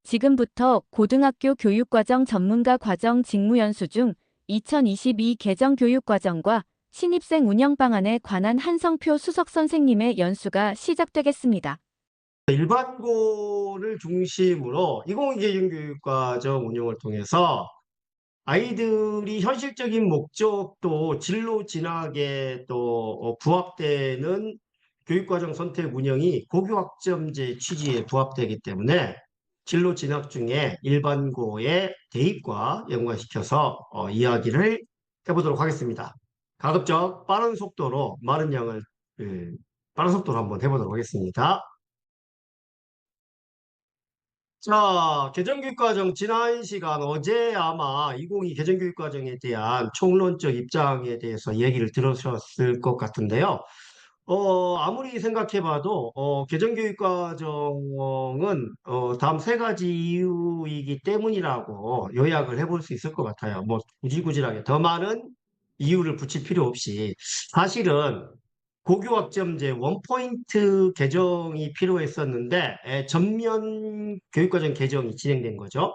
지금부터 고등학교 교육과정 전문가 과정 직무연수 중 2022 개정 교육과정과 신입생 운영 방안에 관한 한성표 수석 선생님의 연수가 시작되겠습니다. 일반고를 중심으로 인공계정교육과정 운영을 통해서 아이들이 현실적인 목적도 진로 진학에 또 부합되는 교육과정 선택 운영이 고교학점제 취지에 부합되기 때문에 진로 진학 중에 일반고의 대입과 연관시켜서 이야기를 해보도록 하겠습니다. 가급적 빠른 속도로 많은 양을 빠른 속도로 한번 해보도록 하겠습니다. 자, 개정교육과정 지난 시간 어제 아마 2022 개정교육과정에 대한 총론적 입장에 대해서 얘기를 들으셨을 것 같은데요. 아무리 생각해봐도 개정교육과정은 다음 세 가지 이유이기 때문이라고 요약을 해볼 수 있을 것 같아요. 뭐 구질구질하게 더 많은 이유를 붙일 필요 없이 사실은 고교학점제 원포인트 개정이 필요했었는데 전면 교육과정 개정이 진행된 거죠.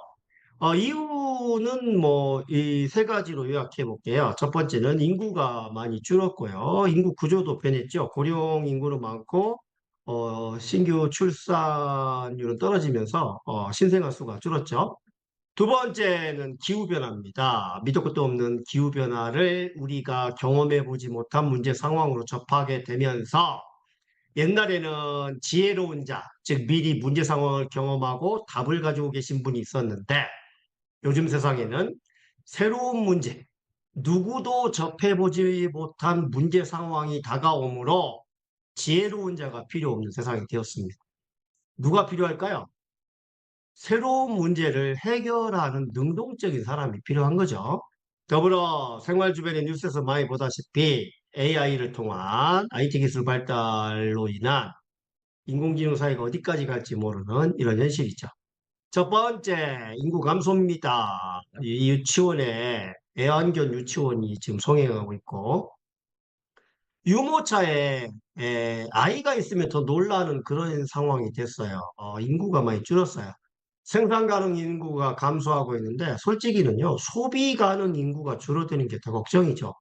이유는 뭐 이 세 가지로 요약해 볼게요. 첫 번째는 인구가 많이 줄었고요. 인구 구조도 변했죠. 고령 인구는 많고 신규 출산율은 떨어지면서 신생아 수가 줄었죠. 두 번째는 기후변화입니다. 밑도 끝도 없는 기후변화를 우리가 경험해 보지 못한 문제 상황으로 접하게 되면서 옛날에는 지혜로운 자, 즉 미리 문제 상황을 경험하고 답을 가지고 계신 분이 있었는데 요즘 세상에는 새로운 문제, 누구도 접해보지 못한 문제 상황이 다가오므로 지혜로운 자가 필요 없는 세상이 되었습니다. 누가 필요할까요? 새로운 문제를 해결하는 능동적인 사람이 필요한 거죠. 더불어 생활 주변의 뉴스에서 많이 보다시피 AI를 통한 IT 기술 발달로 인한 인공지능 사회가 어디까지 갈지 모르는 이런 현실이죠. 첫 번째, 인구 감소입니다. 이 유치원에 애완견 유치원이 지금 성행하고 있고 유모차에 아이가 있으면 더 놀라는 그런 상황이 됐어요. 인구가 많이 줄었어요. 생산 가능 인구가 감소하고 있는데 솔직히는요 소비 가능 인구가 줄어드는 게 더 걱정이죠.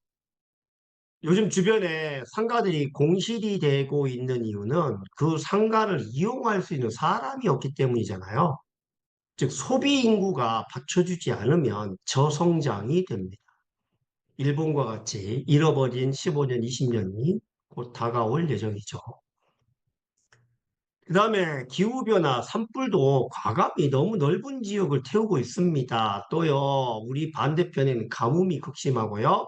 요즘 주변에 상가들이 공실이 되고 있는 이유는 그 상가를 이용할 수 있는 사람이 없기 때문이잖아요. 즉 소비 인구가 받쳐주지 않으면 저성장이 됩니다. 일본과 같이 잃어버린 15년, 20년이 곧 다가올 예정이죠. 그 다음에 기후변화, 산불도 과감히 너무 넓은 지역을 태우고 있습니다. 또요, 우리 반대편에는 가뭄이 극심하고요.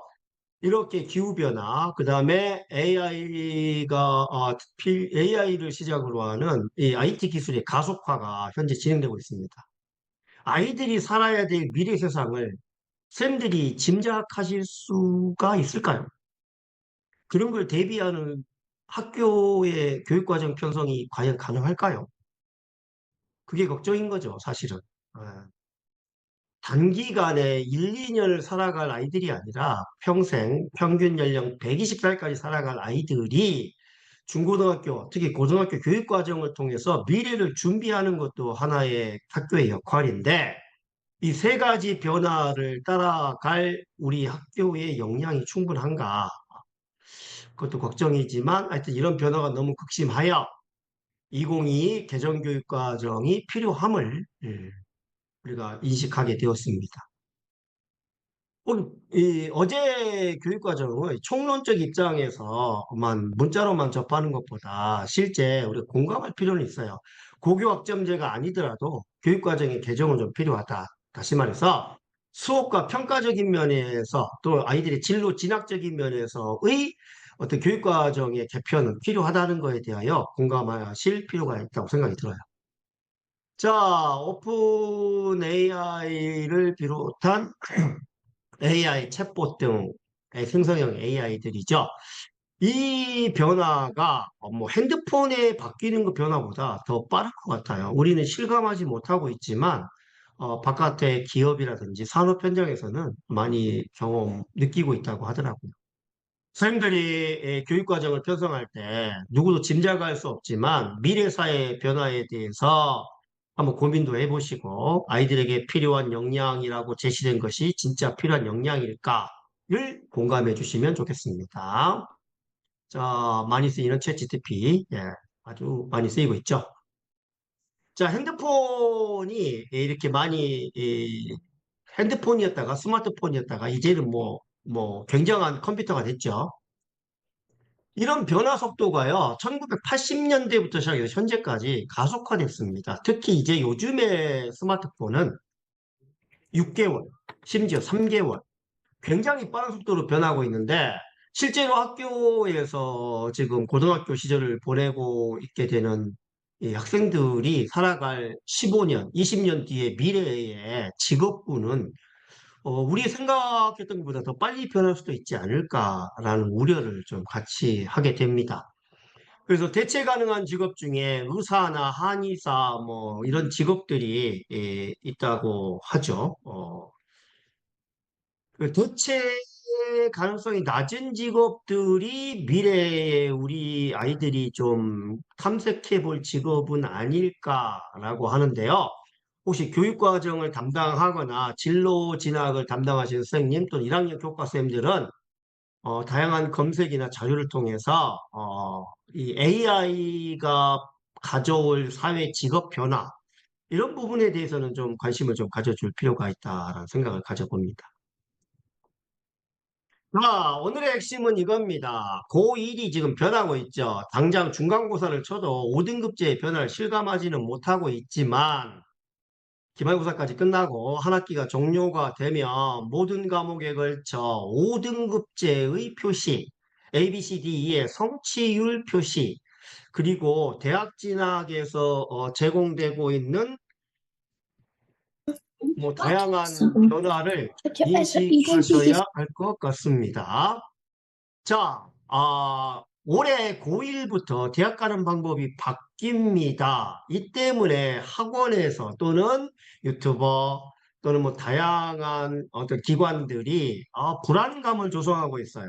이렇게 기후변화, 그 다음에 AI를 시작으로 하는 이 IT 기술의 가속화가 현재 진행되고 있습니다. 아이들이 살아야 될 미래 세상을 쌤들이 짐작하실 수가 있을까요? 그런 걸 대비하는 학교의 교육과정 편성이 과연 가능할까요? 그게 걱정인 거죠, 사실은. 아, 단기간에 1, 2년을 살아갈 아이들이 아니라 평생 평균 연령 120살까지 살아갈 아이들이 중고등학교, 특히 고등학교 교육과정을 통해서 미래를 준비하는 것도 하나의 학교의 역할인데 이 세 가지 변화를 따라갈 우리 학교의 역량이 충분한가? 그것도 걱정이지만 하여튼 이런 변화가 너무 극심하여 2022 개정교육과정이 필요함을 우리가 인식하게 되었습니다. 오늘 어제 교육과정의 총론적 입장에서만 문자로만 접하는 것보다 실제 우리가 공감할 필요는 있어요. 고교학점제가 아니더라도 교육과정의 개정은 좀 필요하다. 다시 말해서 수업과 평가적인 면에서 또 아이들의 진로 진학적인 면에서의 어떤 교육과정의 개편은 필요하다는 것에 대하여 공감하실 필요가 있다고 생각이 들어요. 자, 오픈 AI를 비롯한 AI, 챗봇 등의 생성형 AI들이죠. 이 변화가 뭐 핸드폰에 바뀌는 그 변화보다 더 빠른 것 같아요. 우리는 실감하지 못하고 있지만 바깥의 기업이라든지 산업 현장에서는 많이 느끼고 있다고 하더라고요. 선생님들이 교육 과정을 편성할 때 누구도 짐작할 수 없지만 미래 사회 변화에 대해서 한번 고민도 해보시고 아이들에게 필요한 역량이라고 제시된 것이 진짜 필요한 역량일까를 공감해 주시면 좋겠습니다. 자, 많이 쓰이는 챗GPT, 예, 아주 많이 쓰이고 있죠. 자, 핸드폰이 이렇게 많이 핸드폰이었다가 스마트폰이었다가 이제는 뭐 굉장한 컴퓨터가 됐죠. 이런 변화 속도가요, 1980년대부터 시작해서 현재까지 가속화됐습니다. 특히 이제 요즘의 스마트폰은 6개월, 심지어 3개월, 굉장히 빠른 속도로 변하고 있는데, 실제로 학교에서 지금 고등학교 시절을 보내고 있게 되는 이 학생들이 살아갈 15년, 20년 뒤의 미래의 직업군은 우리 생각했던 것보다 더 빨리 변할 수도 있지 않을까라는 우려를 좀 같이 하게 됩니다. 그래서 대체 가능한 직업 중에 의사나 한의사 뭐 이런 직업들이 있다고 하죠. 그 대체 가능성이 낮은 직업들이 미래에 우리 아이들이 좀 탐색해 볼 직업은 아닐까라고 하는데요. 혹시 교육과정을 담당하거나 진로 진학을 담당하시는 선생님 또는 1학년 교과 선생님들은 다양한 검색이나 자료를 통해서 이 AI가 가져올 사회 직업 변화 이런 부분에 대해서는 좀 관심을 좀 가져줄 필요가 있다라는 생각을 가져봅니다. 자, 오늘의 핵심은 이겁니다. 고1이 지금 변하고 있죠. 당장 중간고사를 쳐도 5등급제의 변화를 실감하지는 못하고 있지만 기말고사까지 끝나고 한 학기가 종료가 되면 모든 과목에 걸쳐 5등급제의 표시, A, B, C, D, E의 성취율 표시, 그리고 대학 진학에서 제공되고 있는 뭐 다양한 변화를 인식하셔야 할 것 같습니다. 자, 올해 고1부터 대학 가는 방법이 바뀝니다. 이 때문에 학원에서 또는 유튜버 또는 뭐 다양한 어떤 기관들이 불안감을 조성하고 있어요.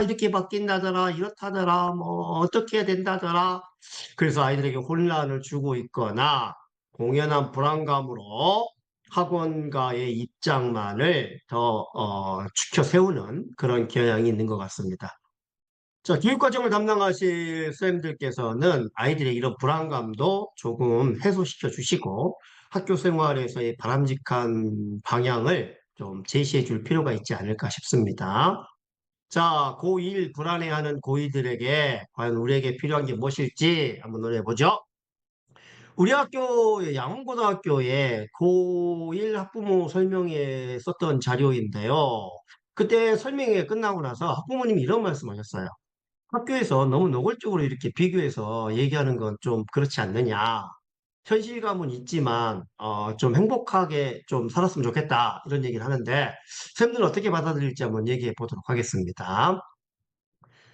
이렇게 바뀐다더라, 이렇다더라, 뭐 어떻게 해야 된다더라. 그래서 아이들에게 혼란을 주고 있거나 공연한 불안감으로 학원가의 입장만을 더 추켜 세우는 그런 경향이 있는 것 같습니다. 자, 교육과정을 담당하실 쌤들께서는 아이들의 이런 불안감도 조금 해소시켜 주시고 학교 생활에서의 바람직한 방향을 좀 제시해 줄 필요가 있지 않을까 싶습니다. 자, 고1 불안해하는 고이들에게 과연 우리에게 필요한 게 무엇일지 한번 논의해보죠. 우리 학교 양원고등학교에 고1 학부모 설명회 썼던 자료인데요. 그때 설명회 끝나고 나서 학부모님이 이런 말씀하셨어요. 학교에서 너무 노골적으로 이렇게 비교해서 얘기하는 건 좀 그렇지 않느냐. 현실감은 있지만 좀 행복하게 좀 살았으면 좋겠다 이런 얘기를 하는데 쌤들은 어떻게 받아들일지 한번 얘기해 보도록 하겠습니다.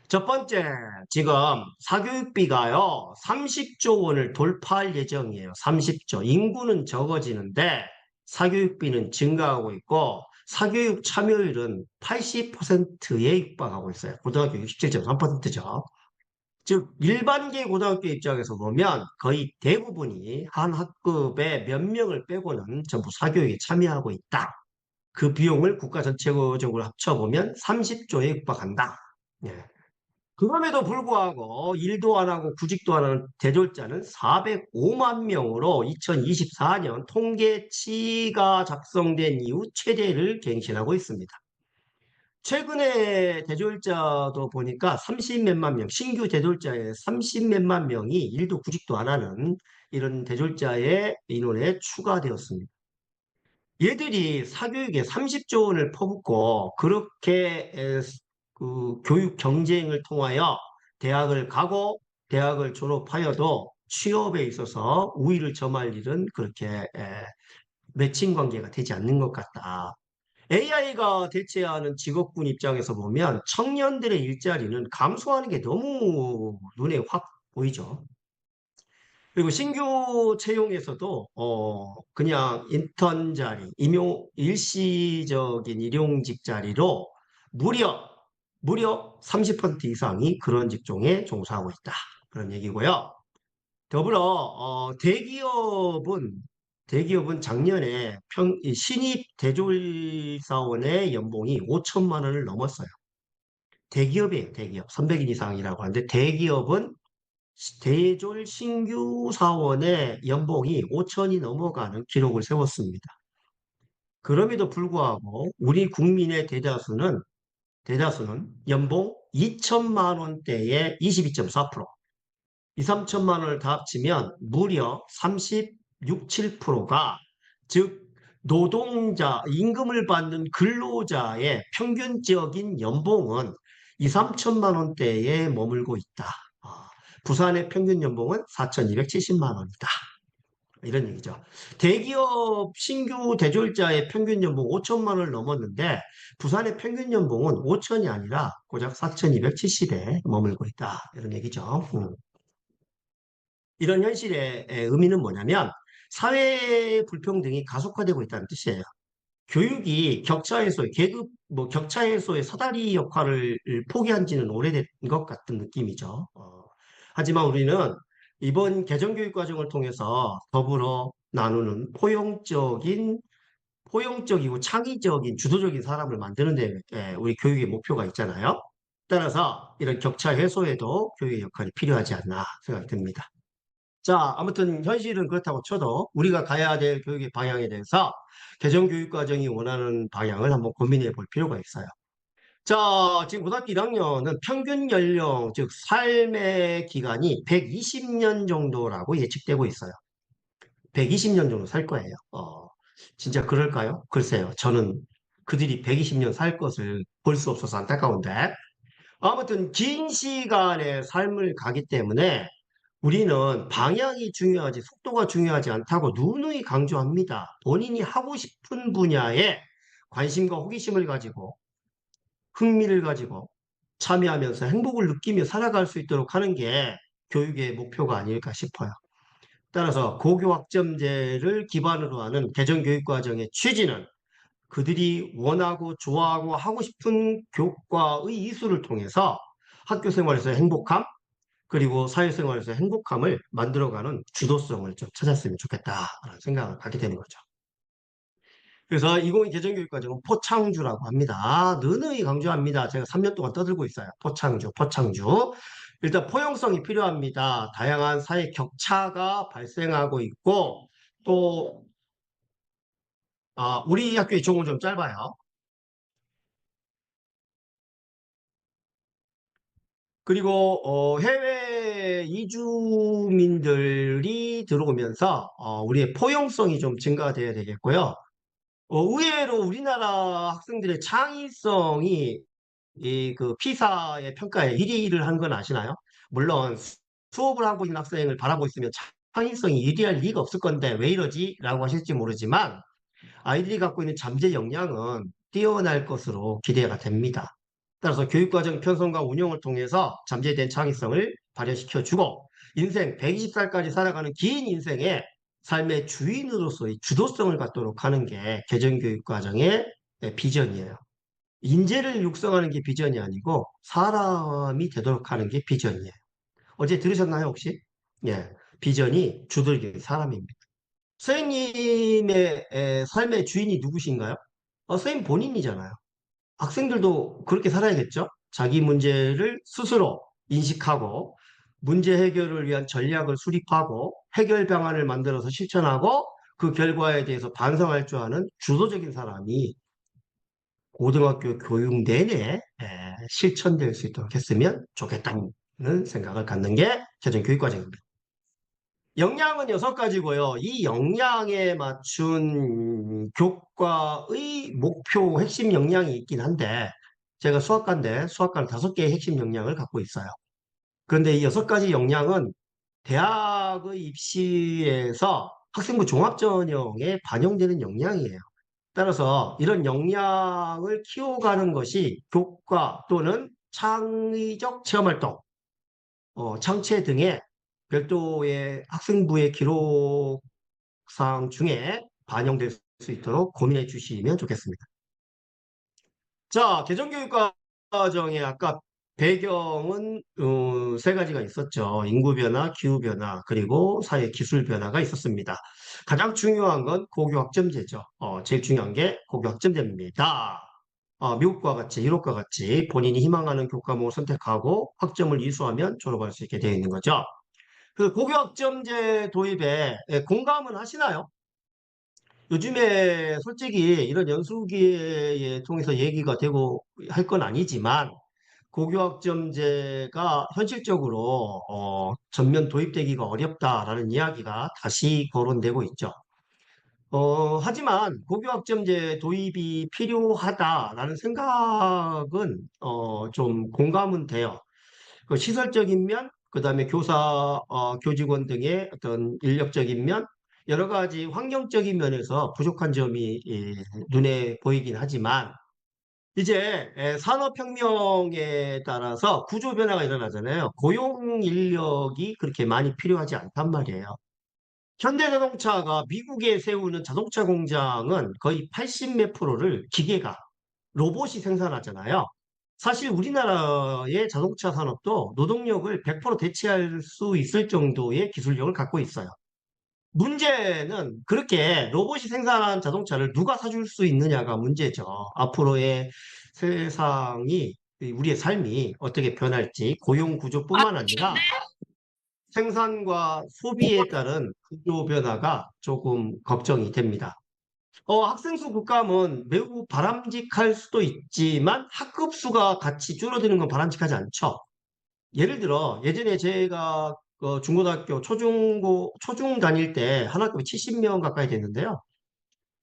첫 번째, 지금 사교육비가요 30조 원을 돌파할 예정이에요. 30조. 인구는 적어지는데 사교육비는 증가하고 있고 사교육 참여율은 80%에 육박하고 있어요. 고등학교 67.3%죠. 즉 일반계 고등학교 입장에서 보면 거의 대부분이 한 학급에 몇 명을 빼고는 전부 사교육에 참여하고 있다. 그 비용을 국가 전체적으로 합쳐보면 30조에 육박한다. 예. 그럼에도 불구하고 일도 안 하고 구직도 안 하는 대졸자는 405만 명으로 2024년 통계치가 작성된 이후 최대를 갱신하고 있습니다. 최근에 대졸자도 보니까 30 몇만 명, 신규 대졸자의 30 몇만 명이 일도 구직도 안 하는 이런 대졸자의 인원에 추가되었습니다. 얘들이 사교육에 30조 원을 퍼붓고 그렇게 그 교육 경쟁을 통하여 대학을 가고 대학을 졸업하여도 취업에 있어서 우위를 점할 일은 그렇게 매칭 관계가 되지 않는 것 같다. AI가 대체하는 직업군 입장에서 보면 청년들의 일자리는 감소하는 게 너무 눈에 확 보이죠. 그리고 신규 채용에서도 그냥 인턴 자리, 일시적인 일용직 자리로 무려 무려 30% 이상이 그런 직종에 종사하고 있다. 그런 얘기고요. 더불어 대기업은 작년에 이 신입 대졸사원의 연봉이 5천만 원을 넘었어요. 대기업이에요, 대기업. 300인 이상이라고 하는데 대기업은 대졸 신규 사원의 연봉이 5천이 넘어가는 기록을 세웠습니다. 그럼에도 불구하고 우리 국민의 대다수는 연봉 2천만 원대의 22.4%, 2, 3천만 원을 다 합치면 무려 36, 7%가 즉 노동자, 임금을 받는 근로자의 평균적인 연봉은 2, 3천만 원대에 머물고 있다. 부산의 평균 연봉은 4,270만 원이다. 이런 얘기죠. 대기업 신규 대졸자의 평균 연봉 5천만 원을 넘었는데 부산의 평균 연봉은 5천이 아니라 고작 4,270에 머물고 있다. 이런 얘기죠. 이런 현실의 의미는 뭐냐면 사회 불평등이 가속화되고 있다는 뜻이에요. 교육이 격차 해소, 계급, 격차 해소의 사다리 역할을 포기한 지는 오래된 것 같은 느낌이죠. 하지만 우리는 이번 개정교육 과정을 통해서 더불어 나누는 포용적이고 창의적인 주도적인 사람을 만드는 데 우리 교육의 목표가 있잖아요. 따라서 이런 격차 해소에도 교육의 역할이 필요하지 않나 생각이 듭니다. 자, 아무튼 현실은 그렇다고 쳐도 우리가 가야 될 교육의 방향에 대해서 개정교육과정이 원하는 방향을 한번 고민해 볼 필요가 있어요. 자, 지금 고등학교 1학년은 평균 연령, 즉 삶의 기간이 120년 정도라고 예측되고 있어요. 120년 정도 살 거예요. 진짜 그럴까요? 글쎄요. 저는 그들이 120년 살 것을 볼 수 없어서 안타까운데. 아무튼 긴 시간의 삶을 가기 때문에 우리는 방향이 중요하지 속도가 중요하지 않다고 누누이 강조합니다. 본인이 하고 싶은 분야에 관심과 호기심을 가지고 흥미를 가지고 참여하면서 행복을 느끼며 살아갈 수 있도록 하는 게 교육의 목표가 아닐까 싶어요. 따라서 고교학점제를 기반으로 하는 개정교육과정의 취지는 그들이 원하고 좋아하고 하고 싶은 교과의 이수를 통해서 학교 생활에서 행복함, 그리고 사회생활에서 행복함을 만들어가는 주도성을 좀 찾았으면 좋겠다라는 생각을 갖게 되는 거죠. 그래서 2022 개정교육과정은 포창주라고 합니다. 느느이 강조합니다. 제가 3년 동안 떠들고 있어요. 포창주, 포창주. 일단 포용성이 필요합니다. 다양한 사회 격차가 발생하고 있고 또 우리 학교의 종은 좀 짧아요. 그리고 해외 이주민들이 들어오면서 우리의 포용성이 좀 증가돼야 되겠고요. 의외로 우리나라 학생들의 창의성이 이 그 피사의 평가에 1위를 한 건 아시나요? 물론 수업을 하고 있는 학생을 바라고 있으면 창의성이 1위할 리가 없을 건데 왜 이러지? 라고 하실지 모르지만 아이들이 갖고 있는 잠재 역량은 뛰어날 것으로 기대가 됩니다. 따라서 교육과정 편성과 운영을 통해서 잠재된 창의성을 발현시켜주고 인생 120살까지 살아가는 긴 인생에 삶의 주인으로서의 주도성을 갖도록 하는 게 개정교육과정의 비전이에요. 인재를 육성하는 게 비전이 아니고 사람이 되도록 하는 게 비전이에요. 어제 들으셨나요, 혹시? 예. 비전이 주도적인 사람입니다. 선생님의 삶의 주인이 누구신가요? 선생님 본인이잖아요. 학생들도 그렇게 살아야겠죠? 자기 문제를 스스로 인식하고 문제 해결을 위한 전략을 수립하고 해결 방안을 만들어서 실천하고 그 결과에 대해서 반성할 줄 아는 주도적인 사람이 고등학교 교육 내내 실천될 수 있도록 했으면 좋겠다는 생각을 갖는 게 최종 교육과정입니다. 역량은 6가지고요. 이 역량에 맞춘 교과의 목표 핵심 역량이 있긴 한데 제가 수학과인데 수학과는 5개의 핵심 역량을 갖고 있어요. 그런데 이 6가지 역량은 대학의 입시에서 학생부 종합전형에 반영되는 역량이에요. 따라서 이런 역량을 키워가는 것이 교과 또는 창의적 체험활동, 창체 등의 별도의 학생부의 기록사항 중에 반영될 수 있도록 고민해 주시면 좋겠습니다. 자, 개정교육과정에 아까 배경은 세 가지가 있었죠. 인구 변화, 기후 변화, 그리고 사회 기술 변화가 있었습니다. 가장 중요한 건 고교 학점제죠. 제일 중요한 게 고교 학점제입니다. 미국과 같이, 유럽과 같이 본인이 희망하는 교과목을 선택하고 학점을 이수하면 졸업할 수 있게 되어 있는 거죠. 그 고교 학점제 도입에 공감은 하시나요? 요즘에 솔직히 이런 연수기에 통해서 얘기가 되고 할 건 아니지만 고교학점제가 현실적으로 전면 도입되기가 어렵다라는 이야기가 다시 거론되고 있죠. 하지만 고교학점제 도입이 필요하다라는 생각은 좀 공감은 돼요. 그 시설적인 면, 그다음에 교사, 교직원 등의 어떤 인력적인 면, 여러 가지 환경적인 면에서 부족한 점이 눈에 보이긴 하지만 이제 산업혁명에 따라서 구조 변화가 일어나잖아요. 고용 인력이 그렇게 많이 필요하지 않단 말이에요. 현대자동차가 미국에 세우는 자동차 공장은 거의 80 몇 프로를 기계가, 로봇이 생산하잖아요. 사실 우리나라의 자동차 산업도 노동력을 100% 대체할 수 있을 정도의 기술력을 갖고 있어요. 문제는 그렇게 로봇이 생산한 자동차를 누가 사줄 수 있느냐가 문제죠. 앞으로의 세상이, 우리의 삶이 어떻게 변할지 고용 구조뿐만 아니라 생산과 소비에 따른 구조 변화가 조금 걱정이 됩니다. 학생 수 급감은 매우 바람직할 수도 있지만 학급 수가 같이 줄어드는 건 바람직하지 않죠. 예를 들어 예전에 제가 중고등학교 초중 다닐 때 한 학급에 70명 가까이 됐는데요.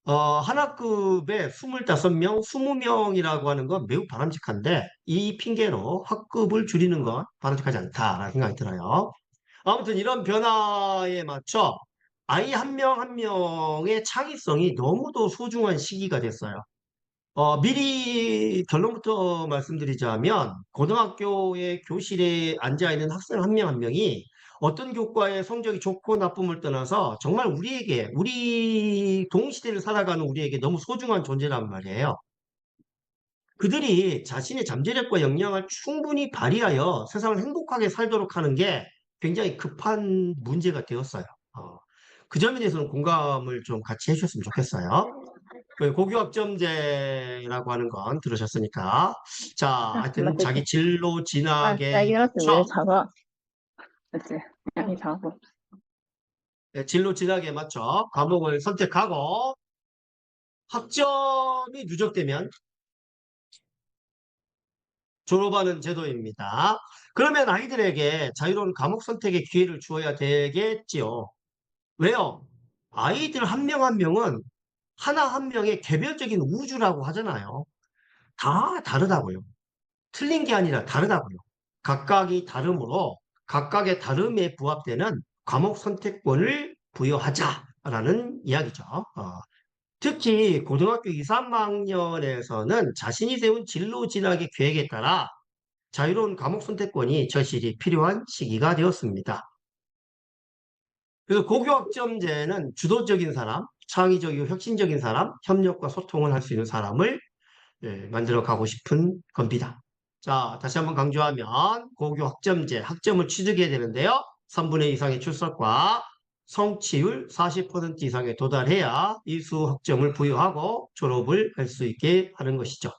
한 학급에 25명, 20명이라고 하는 건 매우 바람직한데 이 핑계로 학급을 줄이는 건 바람직하지 않다라는 생각이 들어요. 아무튼 이런 변화에 맞춰 아이 한 명 한 명의 창의성이 너무도 소중한 시기가 됐어요. 미리 결론부터 말씀드리자면, 고등학교의 교실에 앉아있는 학생 한 명 한 명이 어떤 교과의 성적이 좋고 나쁨을 떠나서 정말 우리에게, 우리 동시대를 살아가는 우리에게 너무 소중한 존재란 말이에요. 그들이 자신의 잠재력과 역량을 충분히 발휘하여 세상을 행복하게 살도록 하는 게 굉장히 급한 문제가 되었어요. 어, 그 점에 대해서는 공감을 좀 같이 해주셨으면 좋겠어요. 그 고교학점제라고 하는 건 들으셨으니까. 자, 하여튼 그렇겠지. 자기 진로 진학에 딸기 라스 왜 맞춰, 작아? 그치? 양이 작아. 진로 진학에 맞춰 과목을 선택하고 학점이 누적되면 졸업하는 제도입니다. 그러면 아이들에게 자유로운 과목 선택의 기회를 주어야 되겠지요. 왜요? 아이들 한 명 한 명은 하나 한 명의 개별적인 우주라고 하잖아요. 다 다르다고요. 틀린 게 아니라 다르다고요. 각각이 다르므로 각각의 다름에 부합되는 과목 선택권을 부여하자라는 이야기죠. 특히 고등학교 2, 3학년에서는 자신이 세운 진로 진학의 계획에 따라 자유로운 과목 선택권이 절실히 필요한 시기가 되었습니다. 그래서 고교학점제는 주도적인 사람, 창의적이고 혁신적인 사람, 협력과 소통을 할 수 있는 사람을 만들어 가고 싶은 겁니다. 자, 다시 한번 강조하면 고교학점제, 학점을 취득해야 되는데요. 3분의 2 이상의 출석과 성취율 40% 이상에 도달해야 이수 학점을 부여하고 졸업을 할 수 있게 하는 것이죠.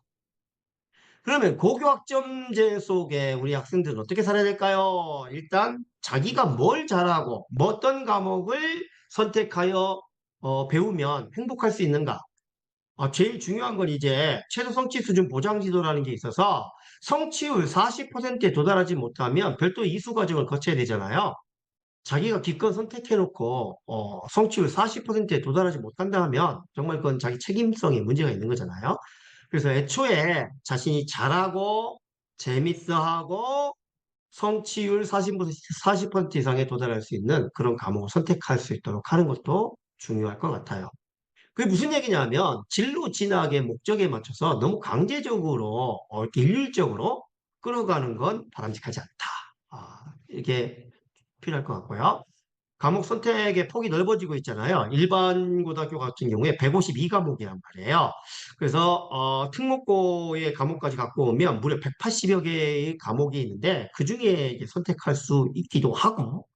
그러면 고교학점제 속에 우리 학생들은 어떻게 살아야 될까요? 일단 자기가 뭘 잘하고 뭐 어떤 과목을 선택하여 배우면 행복할 수 있는가? 제일 중요한 건 이제 최저 성취 수준 보장 지도라는 게 있어서 성취율 40%에 도달하지 못하면 별도 이수 과정을 거쳐야 되잖아요. 자기가 기껏 선택해놓고 성취율 40%에 도달하지 못한다 하면 정말 그건 자기 책임성에 문제가 있는 거잖아요. 그래서 애초에 자신이 잘하고 재밌어하고 성취율 40% 이상에 도달할 수 있는 그런 과목을 선택할 수 있도록 하는 것도 중요할 것 같아요. 그게 무슨 얘기냐면 진로 진학의 목적에 맞춰서 너무 강제적으로 이렇게 일률적으로 끌어가는 건 바람직하지 않다. 이게 필요할 것 같고요. 과목 선택의 폭이 넓어지고 있잖아요. 일반 고등학교 같은 경우에 152과목이란 말이에요. 그래서 특목고의 과목까지 갖고 오면 무려 180여 개의 과목이 있는데 그중에 이제 선택할 수 있기도 하고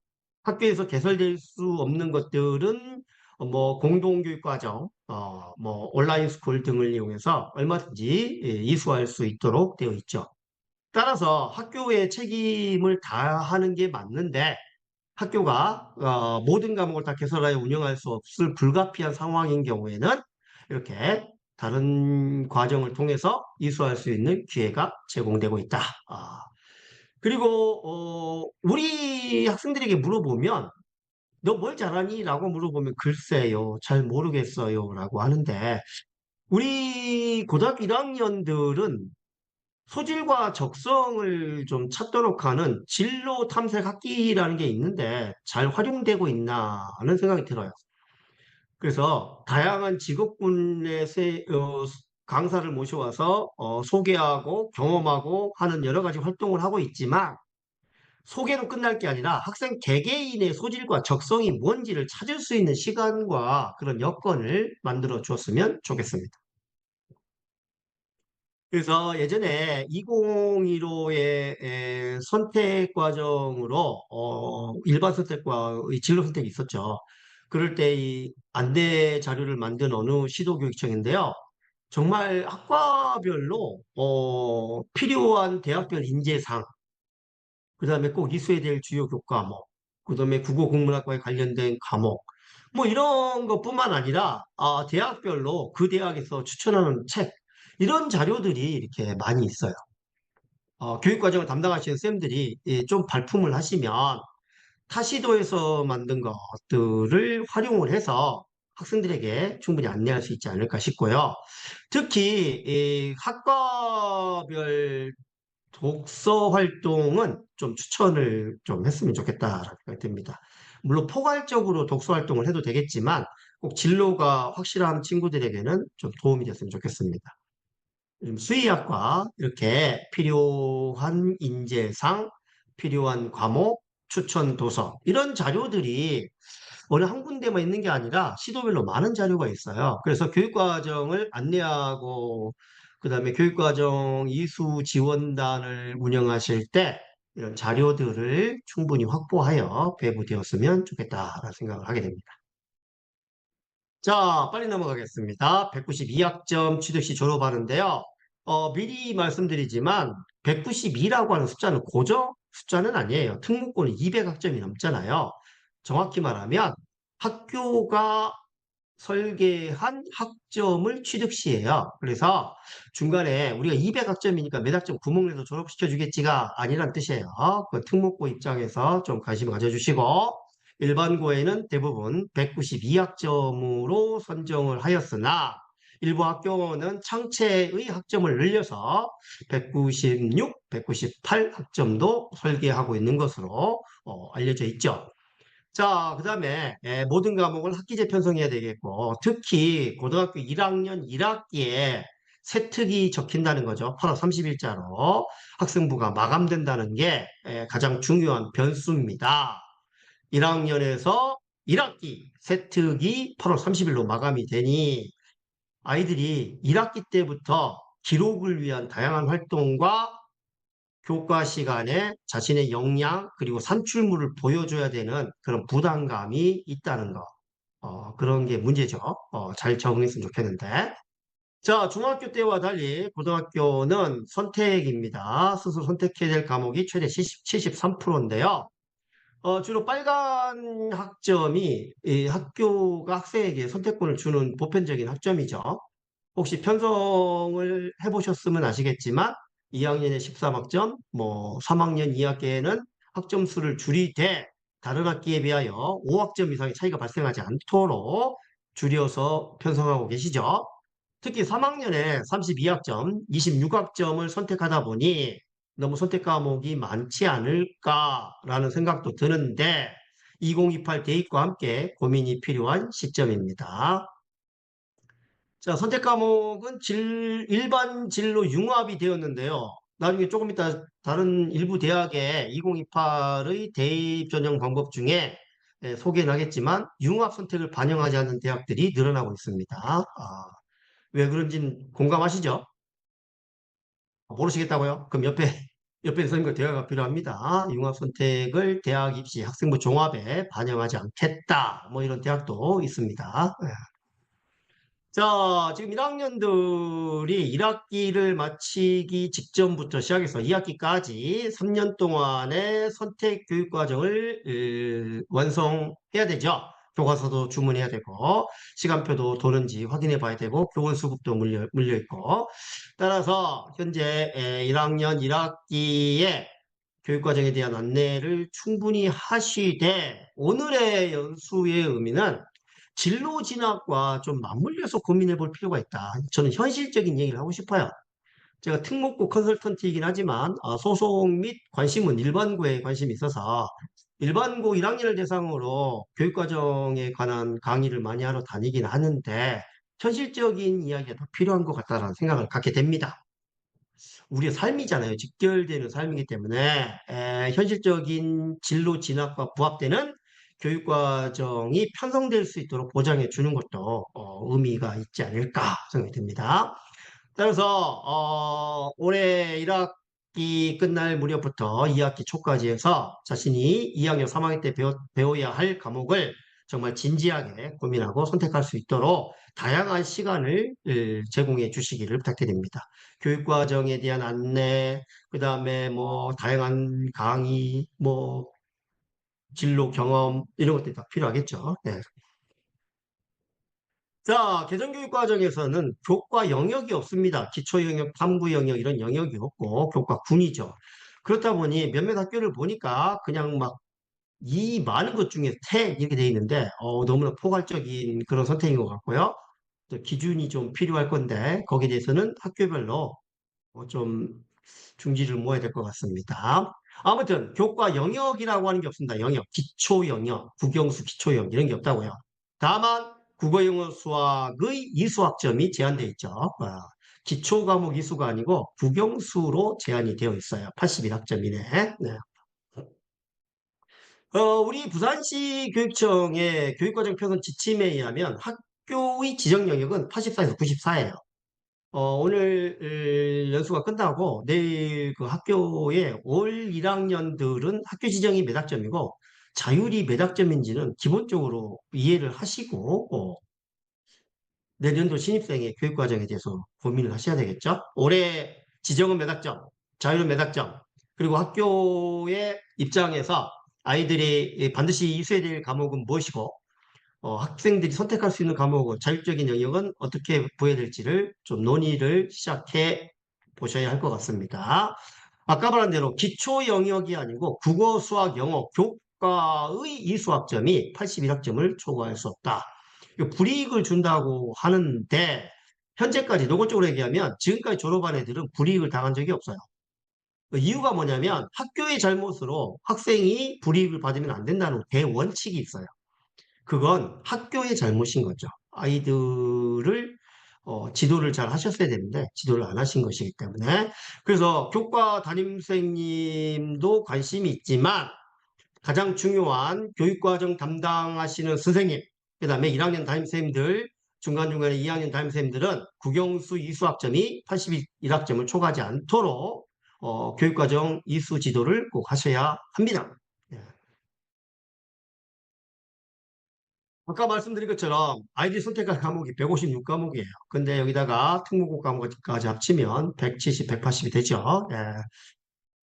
학교에서 개설될 수 없는 것들은 뭐 공동교육과정, 뭐 온라인 스쿨 등을 이용해서 얼마든지 이수할 수 있도록 되어 있죠. 따라서 학교의 책임을 다하는 게 맞는데 학교가 모든 과목을 다 개설하여 운영할 수 없을 불가피한 상황인 경우에는 이렇게 다른 과정을 통해서 이수할 수 있는 기회가 제공되고 있다. 그리고 우리 학생들에게 물어보면 너 뭘 잘하니? 라고 물어보면 글쎄요, 잘 모르겠어요. 라고 하는데 우리 고등학교 1학년들은 소질과 적성을 좀 찾도록 하는 진로 탐색 학기라는 게 있는데 잘 활용되고 있나 하는 생각이 들어요. 그래서 다양한 직업군의 강사를 모셔와서 소개하고 경험하고 하는 여러 가지 활동을 하고 있지만 소개로 끝날 게 아니라 학생 개개인의 소질과 적성이 뭔지를 찾을 수 있는 시간과 그런 여건을 만들어 주었으면 좋겠습니다. 그래서 예전에 2015의 선택 과정으로 일반 선택과 진로 선택이 있었죠. 그럴 때 이 안내 자료를 만든 어느 시도교육청인데요. 정말 학과별로 필요한 대학별 인재상, 그다음에 꼭 이수해야 될 주요 교과목, 그다음에 국어국문학과에 관련된 과목, 뭐 이런 것뿐만 아니라 대학별로 그 대학에서 추천하는 책 이런 자료들이 이렇게 많이 있어요. 교육과정을 담당하시는 쌤들이 좀 발품을 하시면 타시도에서 만든 것들을 활용을 해서 학생들에게 충분히 안내할 수 있지 않을까 싶고요. 특히 이 학과별 독서 활동은 좀 추천을 좀 했으면 좋겠다라는 생각이 듭니다. 물론 포괄적으로 독서 활동을 해도 되겠지만 꼭 진로가 확실한 친구들에게는 좀 도움이 됐으면 좋겠습니다. 수의학과 이렇게 필요한 인재상, 필요한 과목, 추천 도서 이런 자료들이 어느 한 군데만 있는 게 아니라 시도별로 많은 자료가 있어요. 그래서 교육과정을 안내하고 그다음에 교육과정 이수 지원단을 운영하실 때 이런 자료들을 충분히 확보하여 배부되었으면 좋겠다라는 생각을 하게 됩니다. 자, 빨리 넘어가겠습니다. 192학점 취득시 졸업하는데요. 미리 말씀드리지만 192라고 하는 숫자는 고정 숫자는 아니에요. 특목고는 200학점이 넘잖아요. 정확히 말하면 학교가 설계한 학점을 취득시해요. 그래서 중간에 우리가 200학점이니까 몇 학점 구멍 내서 졸업시켜 주겠지가 아니란 뜻이에요. 그 특목고 입장에서 좀 관심을 가져주시고 일반고에는 대부분 192학점으로 선정을 하였으나 일부 학교는 창체의 학점을 늘려서 196, 198 학점도 설계하고 있는 것으로 알려져 있죠. 자, 그 다음에 모든 과목을 학기제 편성해야 되겠고 특히 고등학교 1학년 1학기에 세특이 적힌다는 거죠. 8월 30일자로 학생부가 마감된다는 게 가장 중요한 변수입니다. 1학년에서 1학기 세특이 8월 30일로 마감이 되니 아이들이 1학기 때부터 기록을 위한 다양한 활동과 교과 시간에 자신의 역량 그리고 산출물을 보여줘야 되는 그런 부담감이 있다는 거. 그런 게 문제죠. 잘 적응했으면 좋겠는데. 자, 중학교 때와 달리 고등학교는 선택입니다. 스스로 선택해야 될 과목이 최대 73%인데요. 주로 빨간 학점이 이 학교가 학생에게 선택권을 주는 보편적인 학점이죠. 혹시 편성을 해보셨으면 아시겠지만 2학년에 13학점, 뭐 3학년 2학기에는 학점 수를 줄이되 다른 학기에 비하여 5학점 이상의 차이가 발생하지 않도록 줄여서 편성하고 계시죠. 특히 3학년에 32학점, 26학점을 선택하다 보니 너무 선택 과목이 많지 않을까라는 생각도 드는데 2028 대입과 함께 고민이 필요한 시점입니다. 자, 선택 과목은 일반 진로 융합이 되었는데요. 나중에 조금 이따 다른 일부 대학의 2028의 대입 전형 방법 중에 소개는 하겠지만 융합 선택을 반영하지 않는 대학들이 늘어나고 있습니다. 왜 그런지는 공감하시죠? 모르시겠다고요? 그럼 옆에 선생님과 대화가 필요합니다. 융합 선택을 대학 입시 학생부 종합에 반영하지 않겠다. 뭐 이런 대학도 있습니다. 자, 지금 1학년들이 1학기를 마치기 직전부터 시작해서 2학기까지 3년 동안의 선택 교육 과정을 완성해야 되죠. 교과서도 주문해야 되고, 시간표도 도는지 확인해 봐야 되고, 교원 수급도 물려 있고. 따라서 현재 1학년 1학기에 교육과정에 대한 안내를 충분히 하시되, 오늘의 연수의 의미는 진로 진학과 좀 맞물려서 고민해 볼 필요가 있다. 저는 현실적인 얘기를 하고 싶어요. 제가 특목고 컨설턴트이긴 하지만 소속 및 관심은 일반고에 관심이 있어서 일반고 1학년을 대상으로 교육과정에 관한 강의를 많이 하러 다니긴 하는데 현실적인 이야기가 더 필요한 것 같다는 생각을 갖게 됩니다. 우리의 삶이잖아요. 직결되는 삶이기 때문에 현실적인 진로 진학과 부합되는 교육 과정이 편성될 수 있도록 보장해 주는 것도 의미가 있지 않을까 생각이 듭니다. 따라서 올해 1학기 끝날 무렵부터 2학기 초까지 해서 자신이 2학년 3학년 때 배워야 할 과목을 정말 진지하게 고민하고 선택할 수 있도록 다양한 시간을 제공해 주시기를 부탁드립니다. 교육과정에 대한 안내, 그 다음에 뭐 다양한 강의, 뭐 진로 경험 이런 것들이 다 필요하겠죠. 네. 자, 개정교육 과정에서는 교과 영역이 없습니다. 기초 영역, 탐구 영역 이런 영역이 없고 교과 군이죠. 그렇다 보니 몇몇 학교를 보니까 그냥 막 이 많은 것 중에 태 이렇게 돼 있는데 너무나 포괄적인 그런 선택인 것 같고요. 또 기준이 좀 필요할 건데 거기에 대해서는 학교별로 좀 중지를 모아야 될 것 같습니다. 아무튼 교과 영역이라고 하는 게 없습니다. 영역, 기초 영역, 국영수 기초 영역 이런 게 없다고요. 다만 국어, 영어, 수학의 이수학점이 제한되어 있죠. 기초 과목 이수가 아니고 국영수로 제한이 되어 있어요. 81학점이네. 네. 우리 부산시 교육청의 교육과정 편성 지침에 의하면 학교의 지정 영역은 84에서 94예요. 오늘 연수가 끝나고 내일 그 학교에 올 1학년들은 학교 지정이 몇 학점이고 자율이 몇 학점인지는 기본적으로 이해를 하시고 내년도 신입생의 교육과정에 대해서 고민을 하셔야 되겠죠. 올해 지정은 몇 학점, 자율은 몇 학점, 그리고 학교의 입장에서 아이들이 반드시 이수해야 될 과목은 무엇이고 학생들이 선택할 수 있는 과목은 자율적인 영역은 어떻게 보여야 될지를 좀 논의를 시작해 보셔야 할 것 같습니다. 아까 말한 대로 기초 영역이 아니고 국어, 수학, 영어, 교과의 이수학점이 81학점을 초과할 수 없다. 불이익을 준다고 하는데 현재까지 노골적으로 얘기하면 지금까지 졸업한 애들은 불이익을 당한 적이 없어요. 이유가 뭐냐면 학교의 잘못으로 학생이 불이익을 받으면 안 된다는 대원칙이 있어요. 그건 학교의 잘못인 거죠. 아이들을 지도를 잘 하셨어야 되는데 지도를 안 하신 것이기 때문에 그래서 교과 담임선생님도 관심이 있지만 가장 중요한 교육과정 담당하시는 선생님 그 다음에 1학년 담임선생님들 중간중간에 2학년 담임선생님들은 국영수 이수학점이 81학점을 초과하지 않도록 교육과정 이수 지도를 꼭 하셔야 합니다. 예. 아까 말씀드린 것처럼 아이들이 선택할 과목이 156과목이에요. 근데 여기다가 특목고 과목까지 합치면 170, 180이 되죠. 예.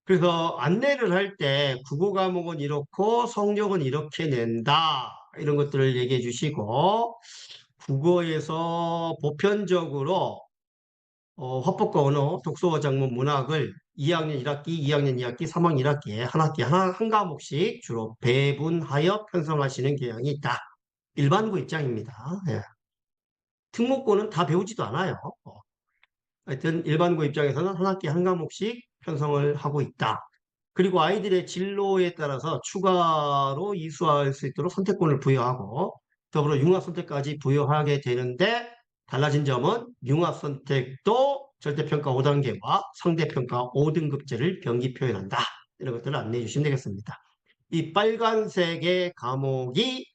그래서 안내를 할 때 국어 과목은 이렇고 성적은 이렇게 낸다. 이런 것들을 얘기해 주시고 국어에서 보편적으로 화법과 언어, 독서와 작문, 문학을 2학년 1학기, 2학년 2학기, 3학년 1학기에 한 학기 한 과목씩 주로 배분하여 편성하시는 경향이 있다. 일반고 입장입니다. 예. 특목고는 다 배우지도 않아요. 하여튼 일반고 입장에서는 한 학기 한 과목씩 편성을 하고 있다. 그리고 아이들의 진로에 따라서 추가로 이수할 수 있도록 선택권을 부여하고 더불어 융합선택까지 부여하게 되는데 달라진 점은 융합선택도 절대평가 5단계와 상대평가 5등급제를 병기 표현한다. 이런 것들을 안내해 주시면 되겠습니다. 이 빨간색의 과목이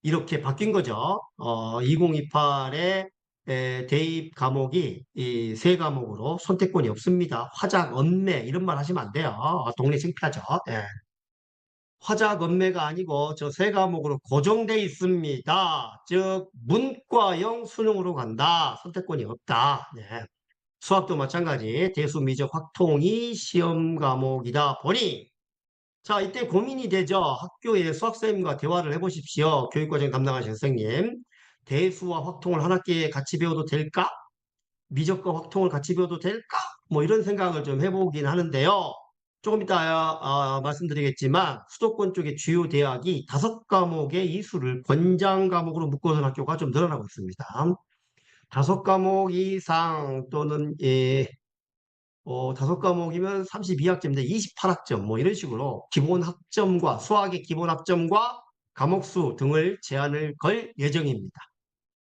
이렇게 바뀐 거죠. 2028의 대입 과목이 이 세 과목으로 선택권이 없습니다. 화작, 언매 이런 말 하시면 안 돼요. 동네 창피하죠. 예. 화작, 언매가 아니고 저 세 과목으로 고정돼 있습니다. 즉 문과형 수능으로 간다. 선택권이 없다. 네. 수학도 마찬가지 대수, 미적, 확통이 시험 과목이다 보니 자, 이때 고민이 되죠. 학교에 수학선생님과 대화를 해보십시오. 교육과정 담당하신 선생님. 대수와 확통을 한 학기에 같이 배워도 될까? 미적과 확통을 같이 배워도 될까? 뭐 이런 생각을 좀 해보긴 하는데요. 조금 이따 말씀드리겠지만 수도권 쪽의 주요 대학이 5과목의 이수를 권장 과목으로 묶어둔 학교가 좀 늘어나고 있습니다. 5과목 이상 또는 5과목이면 32학점인데 28학점 뭐 이런 식으로 기본 학점과 수학의 기본 학점과 과목수 등을 제한을 걸 예정입니다.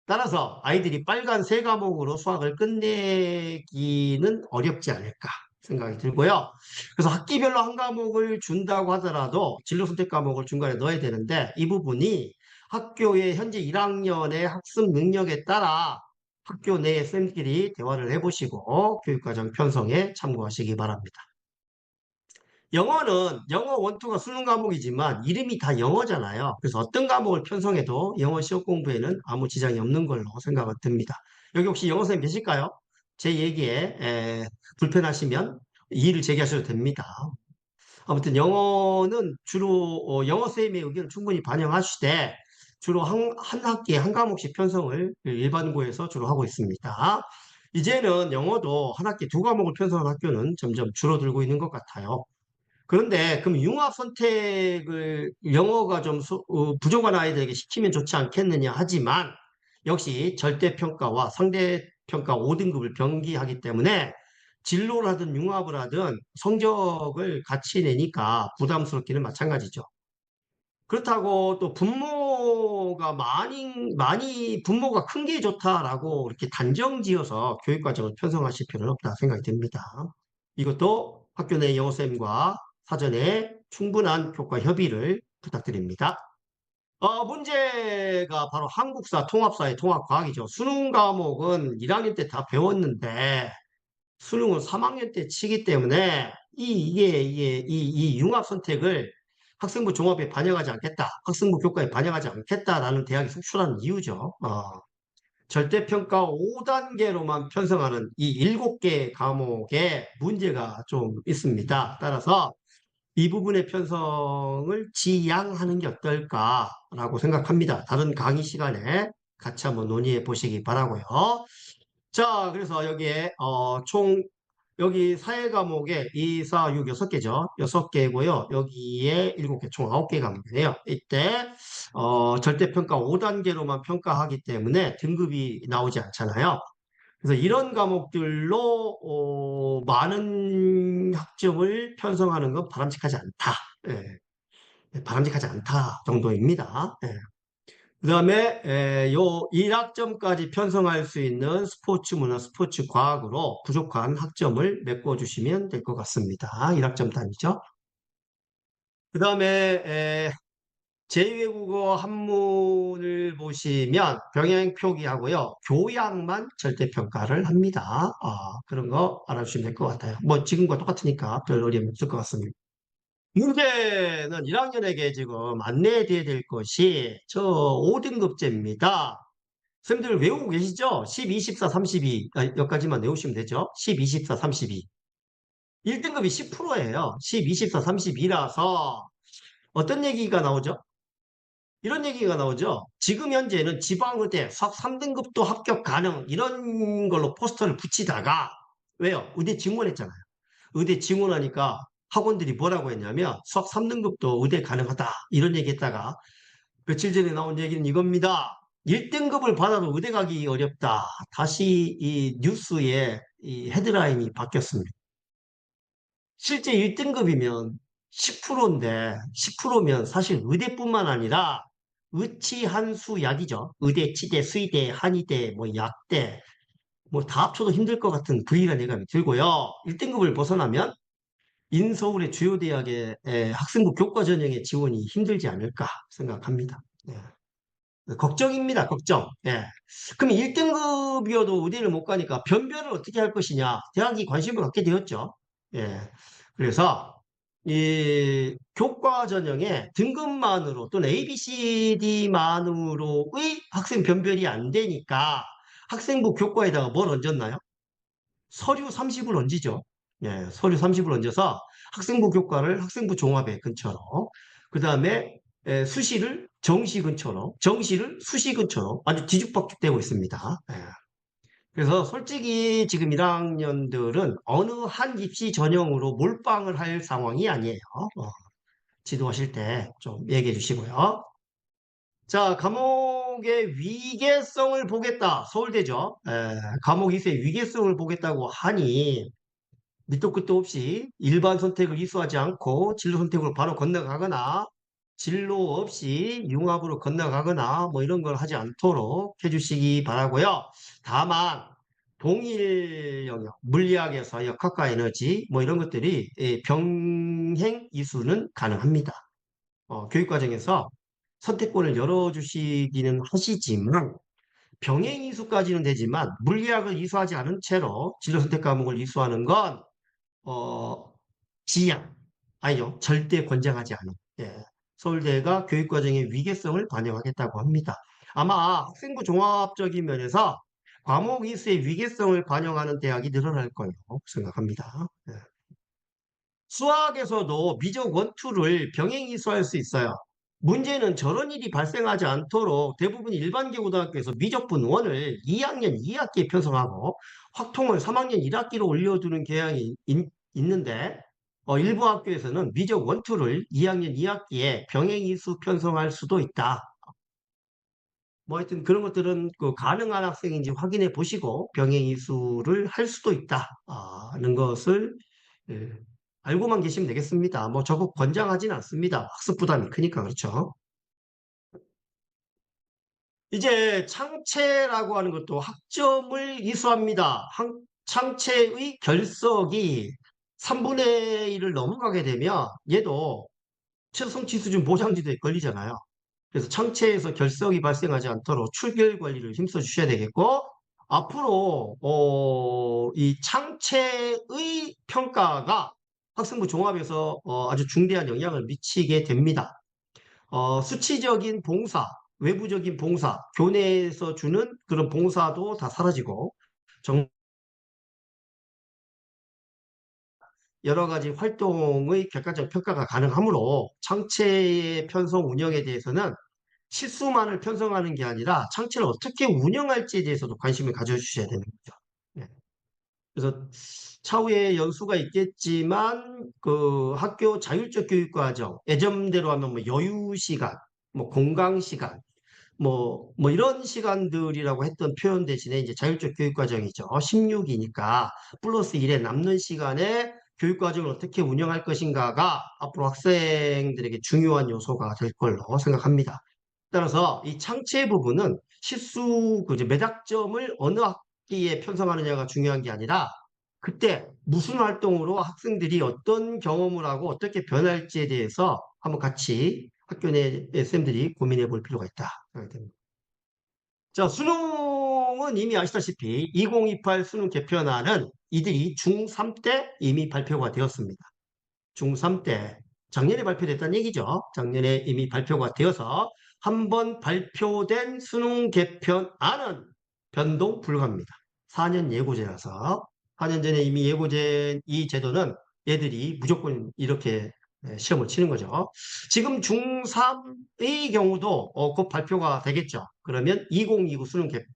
따라서 아이들이 빨간 세 과목으로 수학을 끝내기는 어렵지 않을까 생각이 들고요. 그래서 학기별로 한 과목을 준다고 하더라도 진로 선택 과목을 중간에 넣어야 되는데 이 부분이 학교의 현재 1학년의 학습 능력에 따라 학교 내 쌤끼리 대화를 해보시고 교육과정 편성에 참고하시기 바랍니다. 영어는 영어 원투가 수능 과목이지만 이름이 다 영어잖아요. 그래서 어떤 과목을 편성해도 영어 시험 공부에는 아무 지장이 없는 걸로 생각은 듭니다. 여기 혹시 영어 선생님 계실까요? 제 얘기에 불편하시면 이의를 제기하셔도 됩니다. 아무튼 영어는 주로 영어 선생님의 의견을 충분히 반영하시되 주로 한 학기에 한 과목씩 편성을 일반고에서 주로 하고 있습니다. 이제는 영어도 한 학기 두 과목을 편성한 학교는 점점 줄어들고 있는 것 같아요. 그런데 그럼 융합 선택을 영어가 좀 부족한 아이들에게 시키면 좋지 않겠느냐 하지만 역시 절대평가와 상대평가 5등급을 병기하기 때문에 진로를 하든 융합을 하든 성적을 같이 내니까 부담스럽기는 마찬가지죠. 그렇다고 또 분모가 많이 분모가 큰 게 좋다라고 이렇게 단정 지어서 교육과정을 편성하실 필요는 없다 생각이 듭니다. 이것도 학교 내 영어쌤과 사전에 충분한 교과 협의를 부탁드립니다. 문제가 바로 한국사, 통합사의 통합과학이죠. 수능 과목은 1학년 때 다 배웠는데 수능은 3학년 때 치기 때문에 이 융합 선택을 학생부 종합에 반영하지 않겠다. 학생부 교과에 반영하지 않겠다라는 대학이 속출하는 이유죠. 절대평가 5단계로만 편성하는 이 7개 과목에 문제가 좀 있습니다. 따라서 이 부분의 편성을 지양하는 게 어떨까라고 생각합니다. 다른 강의 시간에 같이 한번 논의해 보시기 바라고요. 자, 그래서 여기에 총 여기 사회 과목에 2, 4, 6, 6개죠. 6개고요. 여기에 7개, 총 9개 과목이네요. 이때 절대평가 5단계로만 평가하기 때문에 등급이 나오지 않잖아요. 그래서 이런 과목들로 많은 학점을 편성하는 건 바람직하지 않다. 예, 바람직하지 않다 정도입니다. 예. 그 다음에 요 1학점까지 편성할 수 있는 스포츠 문화, 스포츠 과학으로 부족한 학점을 메꿔주시면 될 것 같습니다. 1학점 단위죠. 그 다음에 제2외국어 한문을 보시면 병행 표기하고요. 교양만 절대평가를 합니다. 그런 거 알아주시면 될 것 같아요. 뭐 지금과 똑같으니까 별 어려움이 없을 것 같습니다. 문제는 1학년에게 지금 안내해야 될 것이 저 5등급제입니다. 선생님들 외우고 계시죠? 10, 24, 32 여기까지만 외우시면 되죠. 10, 24, 32 1등급이 10%예요. 10, 24, 32라서 어떤 얘기가 나오죠? 이런 얘기가 나오죠. 지금 현재는 지방의대 수학 3등급도 합격 가능 이런 걸로 포스터를 붙이다가 왜요? 의대 증원했잖아요. 의대 증원하니까 학원들이 뭐라고 했냐면 수학 3등급도 의대 가능하다 이런 얘기 했다가 며칠 전에 나온 얘기는 이겁니다. 1등급을 받아도 의대 가기 어렵다. 다시 이 뉴스의 이 헤드라인이 바뀌었습니다. 실제 1등급이면 10%인데 10%면 사실 의대뿐만 아니라 의치, 한수, 약이죠. 의대, 치대, 수의대, 한의대, 뭐 약대 뭐 다 합쳐도 힘들 것 같은 불이한 예감이 들고요. 1등급을 벗어나면 인서울의 주요 대학의 학생부 교과 전형의 지원이 힘들지 않을까 생각합니다. 예. 걱정입니다, 걱정. 예. 그럼 1등급이어도 의대를 못 가니까 변별을 어떻게 할 것이냐. 대학이 관심을 갖게 되었죠. 예. 그래서 이 교과 전형에 등급만으로 또는 A, B, C, D만으로의 학생 변별이 안 되니까 학생부 교과에다가 뭘 얹었나요? 서류 30을 얹이죠. 예, 서류 30을 얹어서 학생부 교과를 학생부 종합에 근처로, 그 다음에 수시를 정시 근처로, 정시를 수시 근처로 아주 뒤죽박죽되고 있습니다. 예. 그래서 솔직히 지금 1학년들은 어느 한 입시 전형으로 몰빵을 할 상황이 아니에요. 지도하실 때 좀 얘기해 주시고요. 자, 과목의 위계성을 보겠다. 서울대죠. 과목 이수의 위계성을 보겠다고 하니 밑도 끝도 없이 일반 선택을 이수하지 않고 진로 선택으로 바로 건너가거나 진로 없이 융합으로 건너가거나 뭐 이런 걸 하지 않도록 해주시기 바라고요. 다만 동일 영역, 물리학에서 역학과 에너지 뭐 이런 것들이 병행 이수는 가능합니다. 교육과정에서 선택권을 열어주시기는 하시지만 병행 이수까지는 되지만 물리학을 이수하지 않은 채로 진로 선택 과목을 이수하는 건 지양, 아니요, 절대 권장하지 않은. 예. 서울대가 교육과정의 위계성을 반영하겠다고 합니다. 아마 학생부 종합적인 면에서 과목 이수의 위계성을 반영하는 대학이 늘어날 거라고 생각합니다. 예. 수학에서도 미적 원투를 병행 이수할 수 있어요. 문제는 저런 일이 발생하지 않도록 대부분 일반계 고등학교에서 미적분 원을 2학년 2학기에 편성하고 확통을 3학년 1학기로 올려두는 경향이 있는데 일부 학교에서는 미적 원투를 2학년 2학기에 병행 이수 편성할 수도 있다. 뭐 하여튼 그런 것들은 그 가능한 학생인지 확인해 보시고 병행 이수를 할 수도 있다는 것을 예, 알고만 계시면 되겠습니다. 뭐 적극 권장하지는 않습니다. 학습 부담이 크니까 그렇죠. 이제 창체라고 하는 것도 학점을 이수합니다. 창체의 결석이 3분의 1을 넘어가게 되면 얘도 최소성취 수준 보장지도에 걸리잖아요. 그래서 창체에서 결석이 발생하지 않도록 출결 관리를 힘써 주셔야 되겠고 앞으로 이 창체의 평가가 학생부 종합에서 아주 중대한 영향을 미치게 됩니다. 수치적인 봉사, 외부적인 봉사, 교내에서 주는 그런 봉사도 다 사라지고 여러 가지 활동의 객관적 평가가 가능하므로 창체의 편성 운영에 대해서는 실수만을 편성하는 게 아니라 창체를 어떻게 운영할지에 대해서도 관심을 가져주셔야 되는 거죠. 네. 그래서 차후에 연수가 있겠지만 그 학교 자율적 교육과정, 예전대로 하면 뭐 여유 시간, 뭐 공강 시간, 뭐 이런 시간들이라고 했던 표현 대신에 이제 자율적 교육과정이죠. 16이니까 플러스 1에 남는 시간에 교육과정을 어떻게 운영할 것인가가 앞으로 학생들에게 중요한 요소가 될 걸로 생각합니다. 따라서 이 창체 부분은 실수 그 이제 몇 학점을 어느 학기에 편성하느냐가 중요한 게 아니라 그때 무슨 활동으로 학생들이 어떤 경험을 하고 어떻게 변할지에 대해서 한번 같이 학교 내 쌤들이 고민해 볼 필요가 있다 생각이 됩니다. 자, 수능은 이미 아시다시피 2028 수능 개편안은 이들이 중3 때 이미 발표가 되었습니다. 중3 때 작년에 발표됐다는 얘기죠. 작년에 이미 발표가 되어서 한번 발표된 수능 개편안은 변동 불가합니다. 4년 예고제라서 4년 전에 이미 예고된 이 제도는 얘들이 무조건 이렇게 시험을 치는 거죠. 지금 중3의 경우도 곧 발표가 되겠죠. 그러면 2029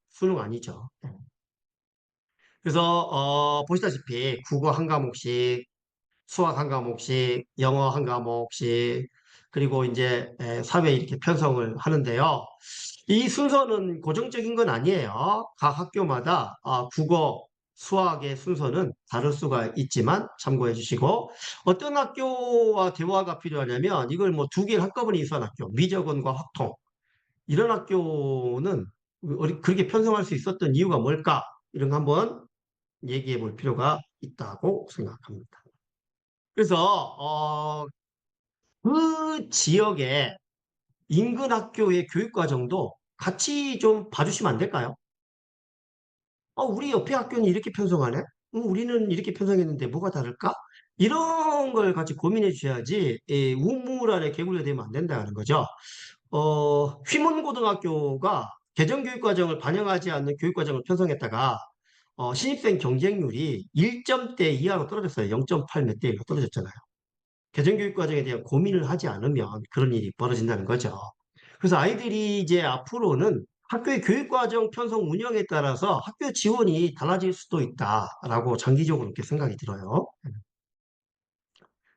수능 아니죠. 그래서 보시다시피 국어 한 과목씩, 수학 한 과목씩, 영어 한 과목씩, 그리고 이제 사회 이렇게 편성을 하는데요. 이 순서는 고정적인 건 아니에요. 각 학교마다 국어, 수학의 순서는 다를 수가 있지만 참고해 주시고 어떤 학교와 대화가 필요하냐면 이걸 뭐 두 개를 한꺼번에 이수한 학교, 미적원과 확통 이런 학교는 그렇게 편성할 수 있었던 이유가 뭘까? 이런 거 한번 얘기해 볼 필요가 있다고 생각합니다. 그래서 그 지역의 인근 학교의 교육과정도 같이 좀 봐주시면 안 될까요? 우리 옆에 학교는 이렇게 편성하네? 우리는 이렇게 편성했는데 뭐가 다를까? 이런 걸 같이 고민해 주셔야지 우물 안에 개구리가 되면 안 된다는 거죠. 휘문고등학교가 개정교육과정을 반영하지 않는 교육과정을 편성했다가 신입생 경쟁률이 1점대 이하로 떨어졌어요. 0.8 몇 대 1로 떨어졌잖아요. 개정교육과정에 대한 고민을 하지 않으면 그런 일이 벌어진다는 거죠. 그래서 아이들이 이제 앞으로는 학교의 교육과정 편성 운영에 따라서 학교 지원이 달라질 수도 있다라고 장기적으로 이렇게 생각이 들어요.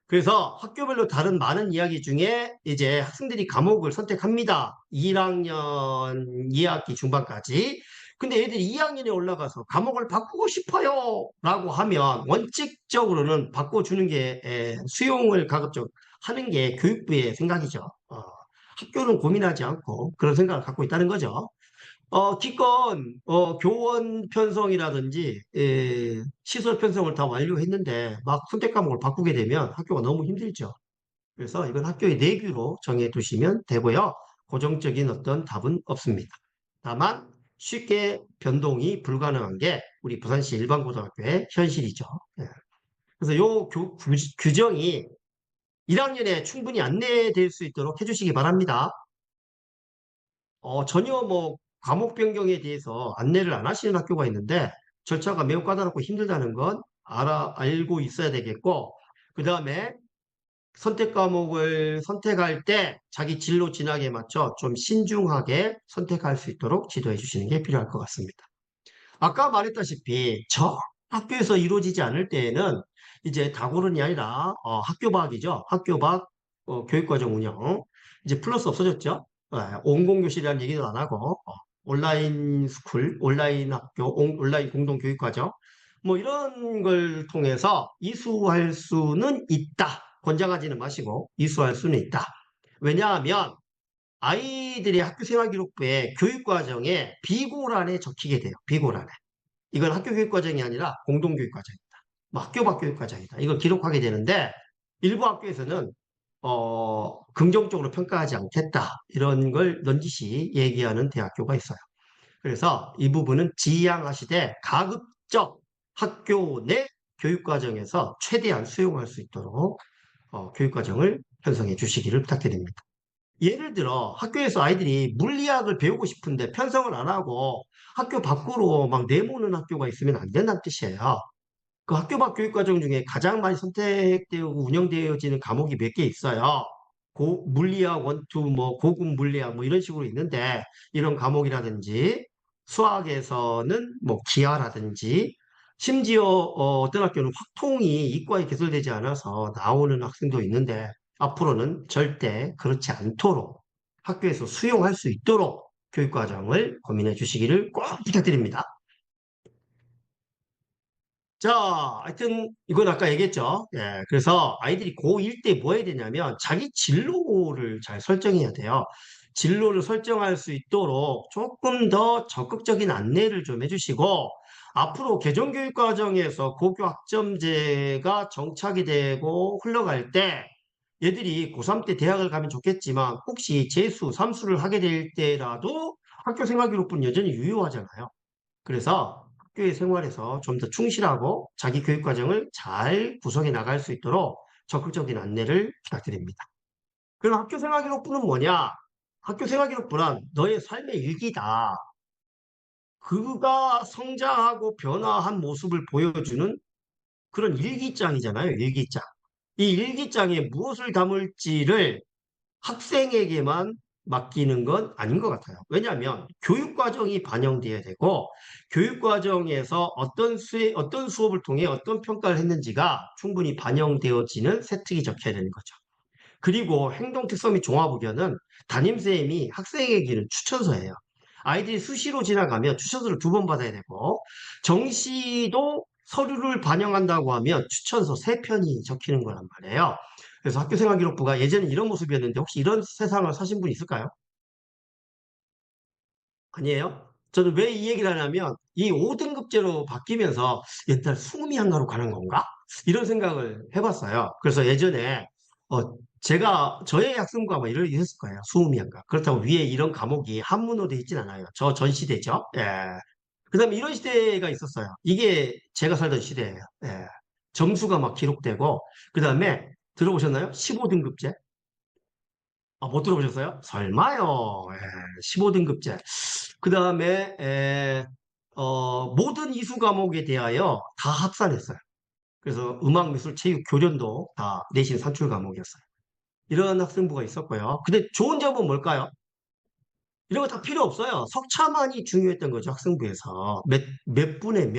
그래서 학교별로 다른 많은 이야기 중에 이제 학생들이 과목을 선택합니다. 1학년 2학기 중반까지. 근데 애들이 2학년에 올라가서 과목을 바꾸고 싶어요. 라고 하면 원칙적으로는 바꿔주는 게 수용을 가급적 하는 게 교육부의 생각이죠. 학교는 고민하지 않고 그런 생각을 갖고 있다는 거죠. 기껏 교원 편성이라든지 시설 편성을 다 완료했는데 막 선택 과목을 바꾸게 되면 학교가 너무 힘들죠. 그래서 이건 학교의 내규로 정해 두시면 되고요. 고정적인 어떤 답은 없습니다. 다만 쉽게 변동이 불가능한 게 우리 부산시 일반고등학교의 현실이죠. 예. 그래서 요 규정이 1학년에 충분히 안내될 수 있도록 해주시기 바랍니다. 전혀 뭐 과목 변경에 대해서 안내를 안 하시는 학교가 있는데 절차가 매우 까다롭고 힘들다는 건 알고 있어야 되겠고, 그 다음에 선택 과목을 선택할 때 자기 진로 진학에 맞춰 좀 신중하게 선택할 수 있도록 지도해 주시는 게 필요할 것 같습니다. 아까 말했다시피 저 학교에서 이루어지지 않을 때에는 이제 다고른이 아니라 학교 밖이죠. 학교 밖 교육과정 운영. 이제 플러스 없어졌죠. 온공교실이라는 얘기도 안 하고 온라인 스쿨, 온라인 학교, 온라인 공동교육과정 뭐 이런 걸 통해서 이수할 수는 있다. 권장하지는 마시고 이수할 수는 있다. 왜냐하면 아이들의 학교생활기록부에 교육과정에 비고란에 적히게 돼요. 비고란에. 이건 학교 교육과정이 아니라 공동교육과정이다. 뭐 학교 밖 교육과정이다. 이걸 기록하게 되는데 일부 학교에서는 긍정적으로 평가하지 않겠다. 이런 걸 넌지시 얘기하는 대학교가 있어요. 그래서 이 부분은 지양하시되 가급적 학교 내 교육과정에서 최대한 수용할 수 있도록 교육과정을 편성해 주시기를 부탁드립니다. 예를 들어 학교에서 아이들이 물리학을 배우고 싶은데 편성을 안 하고 학교 밖으로 막 내모는 학교가 있으면 안 된다는 뜻이에요. 그 학교 밖 교육과정 중에 가장 많이 선택되고 운영되어지는 과목이 몇 개 있어요. 물리학 원투, 뭐 고급 물리학 뭐 이런 식으로 있는데 이런 과목이라든지 수학에서는 뭐 기하라든지 심지어 어떤 학교는 확통이 이과에 개설되지 않아서 나오는 학생도 있는데 앞으로는 절대 그렇지 않도록 학교에서 수용할 수 있도록 교육과정을 고민해 주시기를 꼭 부탁드립니다. 자, 하여튼 이건 아까 얘기했죠. 예, 그래서 아이들이 고1 때 뭐 해야 되냐면 자기 진로를 잘 설정해야 돼요. 진로를 설정할 수 있도록 조금 더 적극적인 안내를 좀 해주시고 앞으로 개정교육 과정에서 고교 학점제가 정착이 되고 흘러갈 때 얘들이 고3 때 대학을 가면 좋겠지만 혹시 재수, 삼수를 하게 될 때라도 학교 생활기록부는 여전히 유효하잖아요. 그래서 학교의 생활에서 좀 더 충실하고 자기 교육 과정을 잘 구성해 나갈 수 있도록 적극적인 안내를 부탁드립니다. 그럼 학교 생활 기록부는 뭐냐? 학교 생활 기록부란 너의 삶의 일기다. 그가 성장하고 변화한 모습을 보여주는 그런 일기장이잖아요. 일기장. 이 일기장에 무엇을 담을지를 학생에게만 맡기는 건 아닌 것 같아요. 왜냐하면 교육과정이 반영돼야 되고 교육과정에서 어떤 수업을 통해 어떤 평가를 했는지가 충분히 반영되어지는 세특이 적혀야 되는 거죠. 그리고 행동 특성 및 종합 의견은 담임쌤이 학생에게는 추천서예요. 아이들이 수시로 지나가면 추천서를 2번 받아야 되고 정시도 서류를 반영한다고 하면 추천서 3편이 적히는 거란 말이에요. 그래서 학교생활기록부가 예전에 이런 모습이었는데 혹시 이런 세상을 사신 분 있을까요? 아니에요? 저는 왜 이 얘기를 하냐면 이 5등급제로 바뀌면서 옛날 수험이 한가로 가는 건가? 이런 생각을 해봤어요. 그래서 예전에 저의 학생부가 뭐 이런 게 있었을 거예요. 수음이한가. 그렇다고 위에 이런 과목이 한문으로 돼 있진 않아요. 저 전 시대죠. 예. 그다음에 이런 시대가 있었어요. 이게 제가 살던 시대예요. 예. 점수가 막 기록되고 그다음에 들어보셨나요? 15등급제? 아, 못 들어보셨어요? 설마요. 예, 15등급제. 그다음에 모든 이수 과목에 대하여 다 합산했어요. 그래서 음악, 미술, 체육, 교련도 다 내신 산출 과목이었어요. 이런 학생부가 있었고요. 근데 좋은 점은 뭘까요? 이런 거 다 필요 없어요. 석차만이 중요했던 거죠, 학생부에서. 몇 분의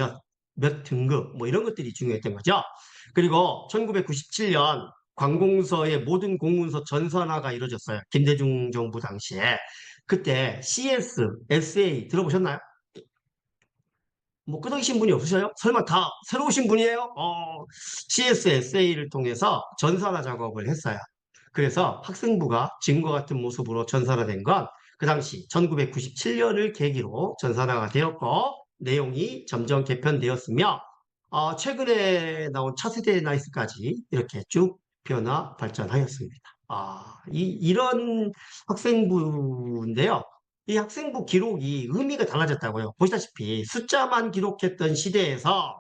몇 등급, 뭐 이런 것들이 중요했던 거죠. 그리고 1997년 관공서의 모든 공문서 전산화가 이루어졌어요. 김대중 정부 당시에. 그때 CS, SA 들어보셨나요? 뭐 끄덕이신 분이 없으셔요? 설마 다 새로 오신 분이에요? CS, SA를 통해서 전산화 작업을 했어요. 그래서 학생부가 지금과 같은 모습으로 전산화된 건 그 당시 1997년을 계기로 전산화가 되었고 내용이 점점 개편되었으며 최근에 나온 차세대 나이스까지 이렇게 쭉 변화 발전하였습니다. 이런 학생부인데요. 이 학생부 기록이 의미가 달라졌다고요. 보시다시피 숫자만 기록했던 시대에서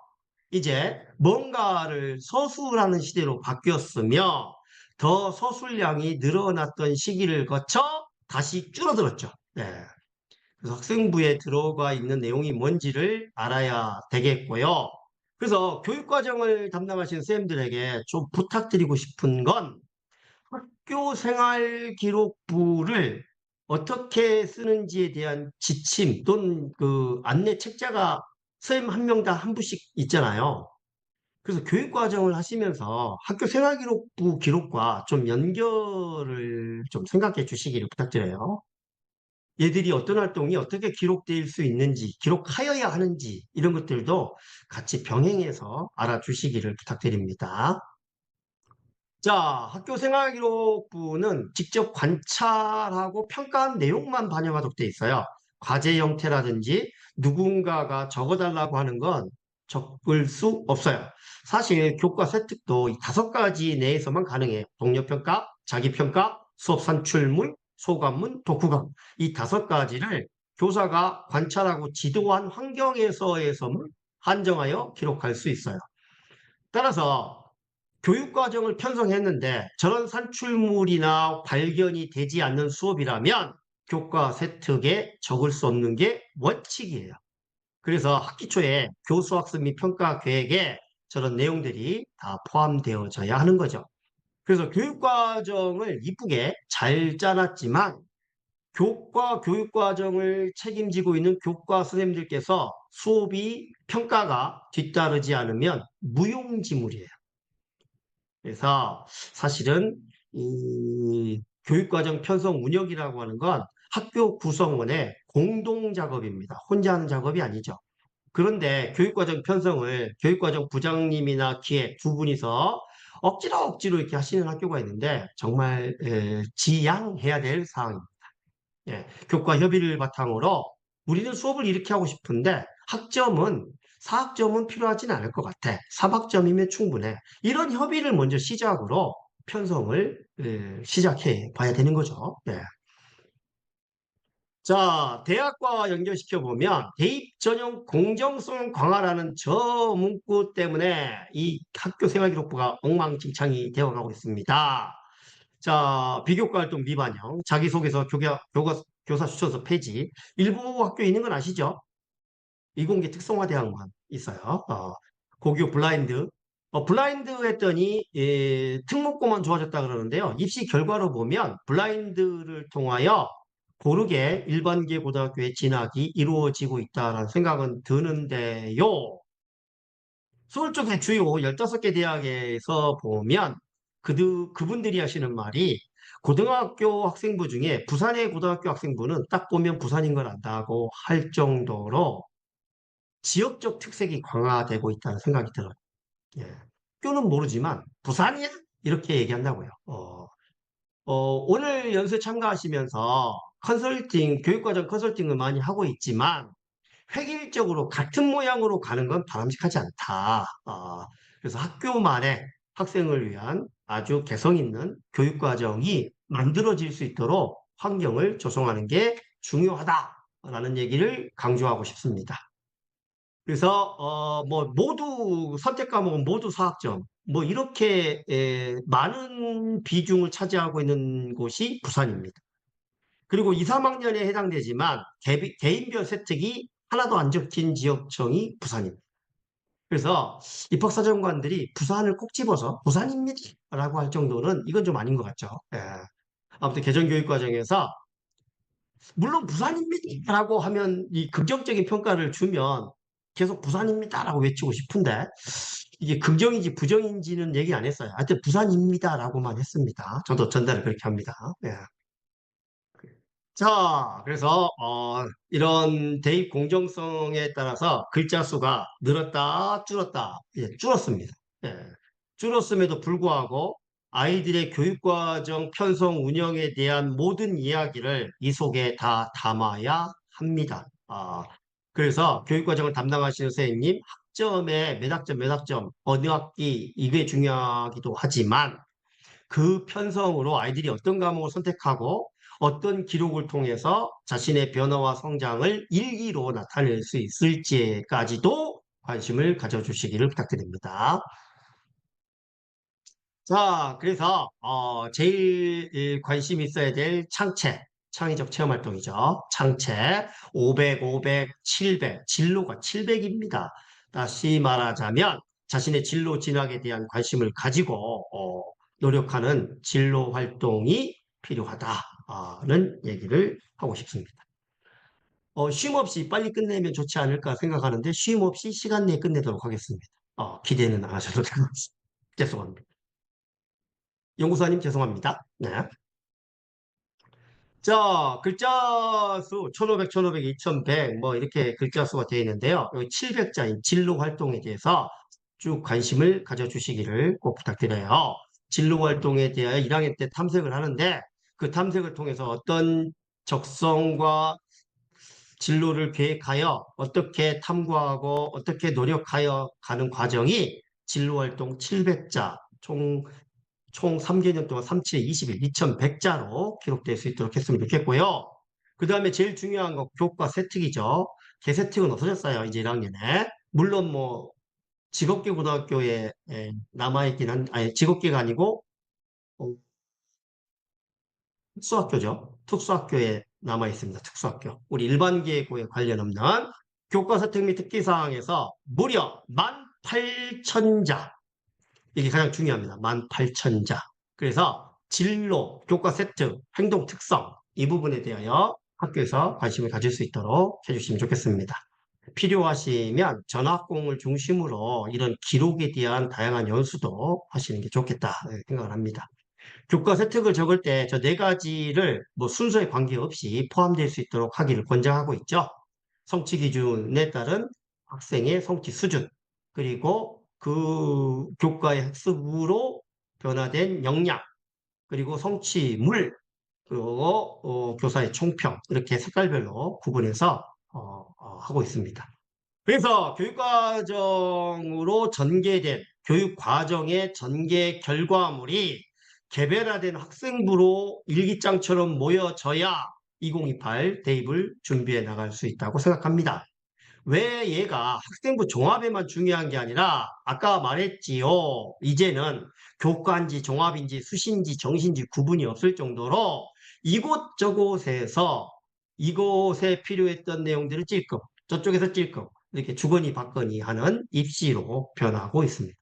이제 뭔가를 서술하는 시대로 바뀌었으며 더 서술량이 늘어났던 시기를 거쳐 다시 줄어들었죠. 네. 그래서 학생부에 들어가 있는 내용이 뭔지를 알아야 되겠고요. 그래서 교육과정을 담당하신 쌤들에게 좀 부탁드리고 싶은 건 학교 생활 기록부를 어떻게 쓰는지에 대한 지침 또는 그 안내 책자가 선생님 한 명당 한 부씩 있잖아요. 그래서 교육 과정을 하시면서 학교 생활 기록부 기록과 좀 연결을 좀 생각해 주시기를 부탁드려요. 얘들이 어떤 활동이 어떻게 기록될 수 있는지, 기록하여야 하는지 이런 것들도 같이 병행해서 알아주시기를 부탁드립니다. 자, 학교 생활기록부는 직접 관찰하고 평가한 내용만 반영하도록 되어 있어요. 과제 형태라든지 누군가가 적어달라고 하는 건 적을 수 없어요. 사실 교과 세특도 이 5가지 내에서만 가능해요. 동료평가, 자기평가, 수업 산출물, 소감문, 독후감. 이 5가지를 교사가 관찰하고 지도한 환경에서만 한정하여 기록할 수 있어요. 따라서 교육과정을 편성했는데 저런 산출물이나 발견이 되지 않는 수업이라면 교과 세특에 적을 수 없는 게 원칙이에요. 그래서 학기 초에 교수 학습 및 평가 계획에 저런 내용들이 다 포함되어져야 하는 거죠. 그래서 교육과정을 이쁘게 잘 짜놨지만 교육과정을 책임지고 있는 교과 선생님들께서 수업이 평가가 뒤따르지 않으면 무용지물이에요. 그래서 사실은 이 교육과정 편성 운영이라고 하는 건 학교 구성원의 공동 작업입니다. 혼자 하는 작업이 아니죠. 그런데 교육과정 편성을 교육과정 부장님이나 기획 두 분이서 억지로 이렇게 하시는 학교가 있는데 정말 지양해야 될 사항입니다. 예, 교과 협의를 바탕으로 우리는 수업을 이렇게 하고 싶은데 학점은 4학점은 필요하진 않을 것 같아. 3학점이면 충분해. 이런 협의를 먼저 시작으로 편성을 시작해 봐야 되는 거죠. 네. 자, 대학과 연결시켜 보면 대입 전형 공정성 강화라는 저 문구 때문에 이 학교 생활기록부가 엉망진창이 되어가고 있습니다. 자, 비교과 활동 미반영, 자기소개서, 교사 추천서 폐지. 일부 학교에 있는 건 아시죠? 이공계 특성화 대학만 있어요. 고교 블라인드. 블라인드 했더니 특목고만 좋아졌다 그러는데요. 입시 결과로 보면 블라인드를 통하여 고르게 일반계 고등학교에 진학이 이루어지고 있다는 생각은 드는데요. 서울 쪽의 주요 15개 대학에서 보면 그분들이 하시는 말이 고등학교 학생부 중에 부산의 고등학교 학생부는 딱 보면 부산인 걸 안다고 할 정도로 지역적 특색이 강화되고 있다는 생각이 들어요. 예. 학교는 모르지만 부산이야? 이렇게 얘기한다고요. 오늘 연수에 참가하시면서 교육과정 컨설팅을 많이 하고 있지만 획일적으로 같은 모양으로 가는 건 바람직하지 않다. 그래서 학교만의 학생을 위한 아주 개성 있는 교육과정이 만들어질 수 있도록 환경을 조성하는 게 중요하다라는 얘기를 강조하고 싶습니다. 그래서 뭐 모두 선택 과목은 모두 사학점 뭐 이렇게 많은 비중을 차지하고 있는 곳이 부산입니다. 그리고 2, 3학년에 해당되지만 개인별 세특이 하나도 안 적힌 지역청이 부산입니다. 그래서 입학사정관들이 부산을 꼭 집어서 부산입니다 라고 할 정도는 이건 좀 아닌 것 같죠. 예. 아무튼 개정교육과정에서 물론 부산입니다 라고 하면 이 긍정적인 평가를 주면 계속 부산입니다 라고 외치고 싶은데 이게 긍정인지 부정인지는 얘기 안 했어요. 하여튼 부산입니다 라고만 했습니다. 저도 전달을 그렇게 합니다. 예. 자, 그래서 이런 대입 공정성에 따라서 글자 수가 늘었다, 줄었다, 줄었습니다. 예. 줄었음에도 불구하고 아이들의 교육과정 편성 운영에 대한 모든 이야기를 이 속에 다 담아야 합니다. 그래서 교육과정을 담당하시는 선생님, 학점에 몇 학점, 어느 학기, 이게 중요하기도 하지만 그 편성으로 아이들이 어떤 과목을 선택하고 어떤 기록을 통해서 자신의 변화와 성장을 일기로 나타낼 수 있을지까지도 관심을 가져주시기를 부탁드립니다. 자, 그래서 제일 관심 있어야 될 창의적 체험활동이죠. 창체 500, 500, 700, 진로가 700입니다. 다시 말하자면 자신의 진로 진학에 대한 관심을 가지고 노력하는 진로 활동이 필요하다는 얘기를 하고 싶습니다. 쉼 없이 빨리 끝내면 좋지 않을까 생각하는데 쉼 없이 시간 내에 끝내도록 하겠습니다. 기대는 안 하셔도 되고 죄송합니다. 연구사님 죄송합니다. 네. 자, 글자 수 1500, 1500, 2100 뭐 이렇게 글자 수가 되어 있는데요. 여기 700자인 진로 활동에 대해서 쭉 관심을 가져주시기를 꼭 부탁드려요. 진로 활동에 대하여 1학년 때 탐색을 하는데 그 탐색을 통해서 어떤 적성과 진로를 계획하여 어떻게 탐구하고 어떻게 노력하여 가는 과정이 진로 활동 700자 총 3개년 동안 37에 20일, 2100자로 기록될 수 있도록 했으면 좋겠고요. 그 다음에 제일 중요한 거 교과 세특이죠. 개세특은 없어졌어요. 이제 1학년에. 물론 뭐 직업계 고등학교에 남아있긴 아니 직업계가 아니고 특수학교죠. 특수학교에 남아있습니다. 특수학교. 우리 일반계고에 관련 없는 교과 세특 및 특기사항에서 무려 18,000자. 이게 가장 중요합니다. 18,000자. 그래서 진로, 교과 세트, 행동 특성 이 부분에 대하여 학교에서 관심을 가질 수 있도록 해주시면 좋겠습니다. 필요하시면 전학공을 중심으로 이런 기록에 대한 다양한 연수도 하시는 게 좋겠다 생각을 합니다. 교과 세특을 적을 때 저 네 가지를 뭐 순서에 관계없이 포함될 수 있도록 하기를 권장하고 있죠. 성취 기준에 따른 학생의 성취 수준, 그리고 그 교과의 학습으로 변화된 역량, 그리고 성취물, 그리고 교사의 총평, 이렇게 색깔별로 구분해서 하고 있습니다. 그래서 교육과정으로 전개된 교육과정의 전개 결과물이 개별화된 학생부로 일기장처럼 모여져야 2028 대입을 준비해 나갈 수 있다고 생각합니다. 왜 얘가 학생부 종합에만 중요한 게 아니라 아까 말했지요. 이제는 교과인지 종합인지 수시인지 정시인지 구분이 없을 정도로 이곳저곳에서 이곳에 필요했던 내용들을 찔끔 저쪽에서 찔끔 이렇게 주거니 받거니 하는 입시로 변하고 있습니다.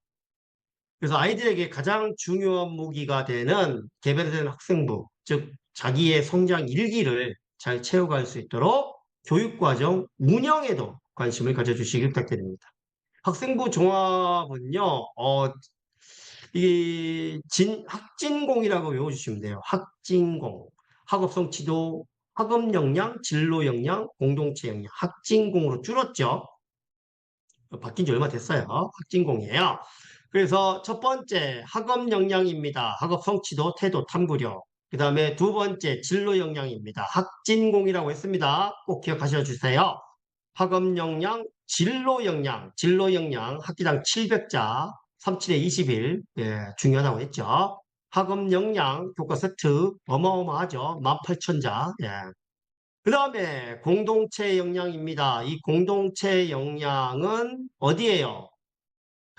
그래서 아이들에게 가장 중요한 무기가 되는 개별화된 학생부, 즉 자기의 성장 일기를 잘 채워갈 수 있도록 교육과정 운영에도 관심을 가져주시기 부탁드립니다. 학생부 종합은요, 학진공이라고 외워주시면 돼요. 학진공. 학업 성취도, 학업 역량, 진로 역량, 공동체 역량. 학진공으로 줄었죠. 바뀐 지 얼마 됐어요. 학진공이에요. 그래서 첫 번째 학업 역량입니다. 학업 성취도, 태도, 탐구력. 그 다음에 두 번째 진로 역량입니다. 학진공이라고 했습니다. 꼭 기억하셔 주세요. 학업 역량, 진로 역량, 학기당 700자, 37에 21, 예, 중요하다고 했죠. 학업 역량 교과 세트 어마어마하죠. 18,000자. 예. 그 다음에 공동체 역량입니다. 이 공동체 역량은 어디예요?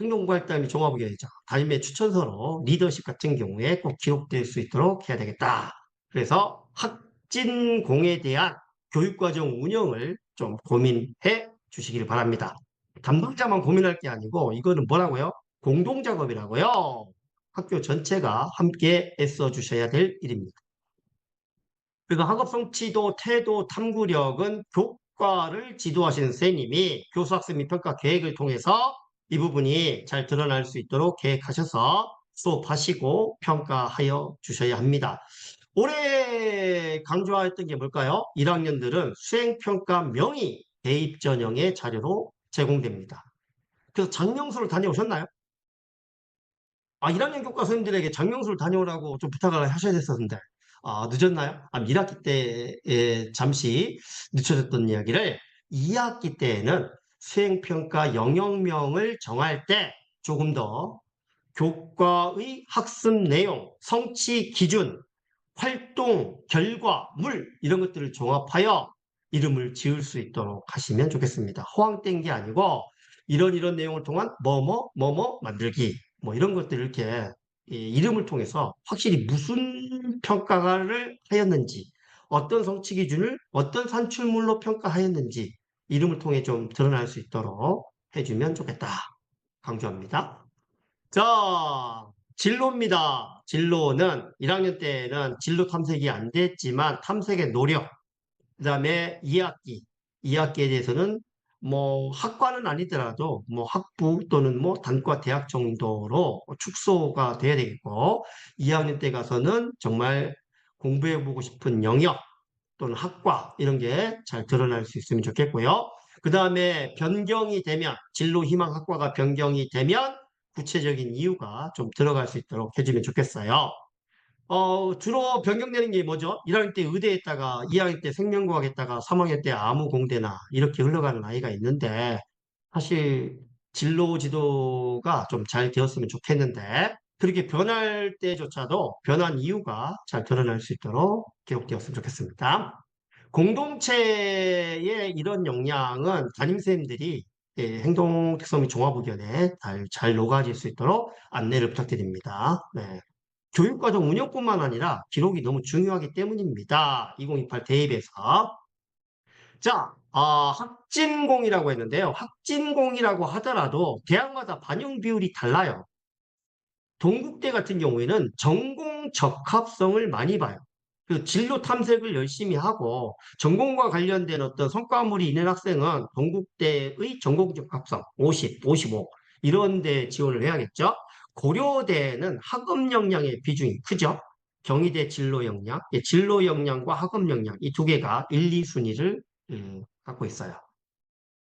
행동발달및 종합의견이죠. 담임의 추천서로 리더십 같은 경우에 꼭 기록될 수 있도록 해야 되겠다. 그래서 학진공에 대한 교육과정 운영을 좀 고민해 주시길 바랍니다. 담당자만 고민할 게 아니고 이거는 뭐라고요? 공동작업이라고요. 학교 전체가 함께 애써 주셔야 될 일입니다. 그리고 학업 성취도, 태도, 탐구력은 교과를 지도하시는 선생님이 교수 학습 및 평가 계획을 통해서 이 부분이 잘 드러날 수 있도록 계획하셔서 수업하시고 평가하여 주셔야 합니다. 올해 강조했던 게 뭘까요? 1학년들은 수행평가 명의 대입 전형의 자료로 제공됩니다. 그래서 장명수를 다녀오셨나요? 1학년 교과 선생님들에게 장명수를 다녀오라고 좀 부탁을 하셔야 됐었는데, 늦었나요? 1학기 때에 잠시 늦춰졌던 이야기를 2학기 때에는 수행평가 영역명을 정할 때 조금 더 교과의 학습 내용, 성취 기준, 활동, 결과, 물 이런 것들을 종합하여 이름을 지을 수 있도록 하시면 좋겠습니다. 허황된 게 아니고 이런 내용을 통한 뭐뭐 만들기 뭐 이런 것들을 이렇게 이름을 통해서 확실히 무슨 평가를 하였는지 어떤 성취 기준을 어떤 산출물로 평가하였는지 이름을 통해 좀 드러날 수 있도록 해주면 좋겠다. 강조합니다. 자, 진로입니다. 진로는 1학년 때는 진로 탐색이 안 됐지만 탐색의 노력, 그 다음에 2학기에 대해서는 뭐 학과는 아니더라도 뭐 학부 또는 뭐 단과 대학 정도로 축소가 돼야 되겠고 2학년 때 가서는 정말 공부해보고 싶은 영역 또는 학과 이런 게 잘 드러날 수 있으면 좋겠고요. 그 다음에 변경이 되면 진로 희망 학과가 변경이 되면 구체적인 이유가 좀 들어갈 수 있도록 해주면 좋겠어요. 주로 변경되는 게 뭐죠? 1학년 때 의대했다가 2학년 때 생명과학 했다가 3학년 때 아무공대나 이렇게 흘러가는 아이가 있는데 사실 진로 지도가 좀 잘 되었으면 좋겠는데 그렇게 변할 때조차도 변한 이유가 잘 드러날 수 있도록 기록되었으면 좋겠습니다. 공동체의 이런 역량은 담임선생님들이 행동 특성 및 종합의견에 잘 녹아질 수 있도록 안내를 부탁드립니다. 네. 교육과정 운영뿐만 아니라 기록이 너무 중요하기 때문입니다. 2028 대입에서. 자, 학진공이라고 했는데요. 학진공이라고 하더라도 대학마다 반영 비율이 달라요. 동국대 같은 경우에는 전공 적합성을 많이 봐요. 그 진로 탐색을 열심히 하고 전공과 관련된 어떤 성과물이 있는 학생은 동국대의 전공 적합성 50, 55 이런 데 지원을 해야겠죠. 고려대는 학업 역량의 비중이 크죠. 경희대 진로 역량, 진로 역량과 학업 역량 이 두 개가 1, 2순위를 갖고 있어요.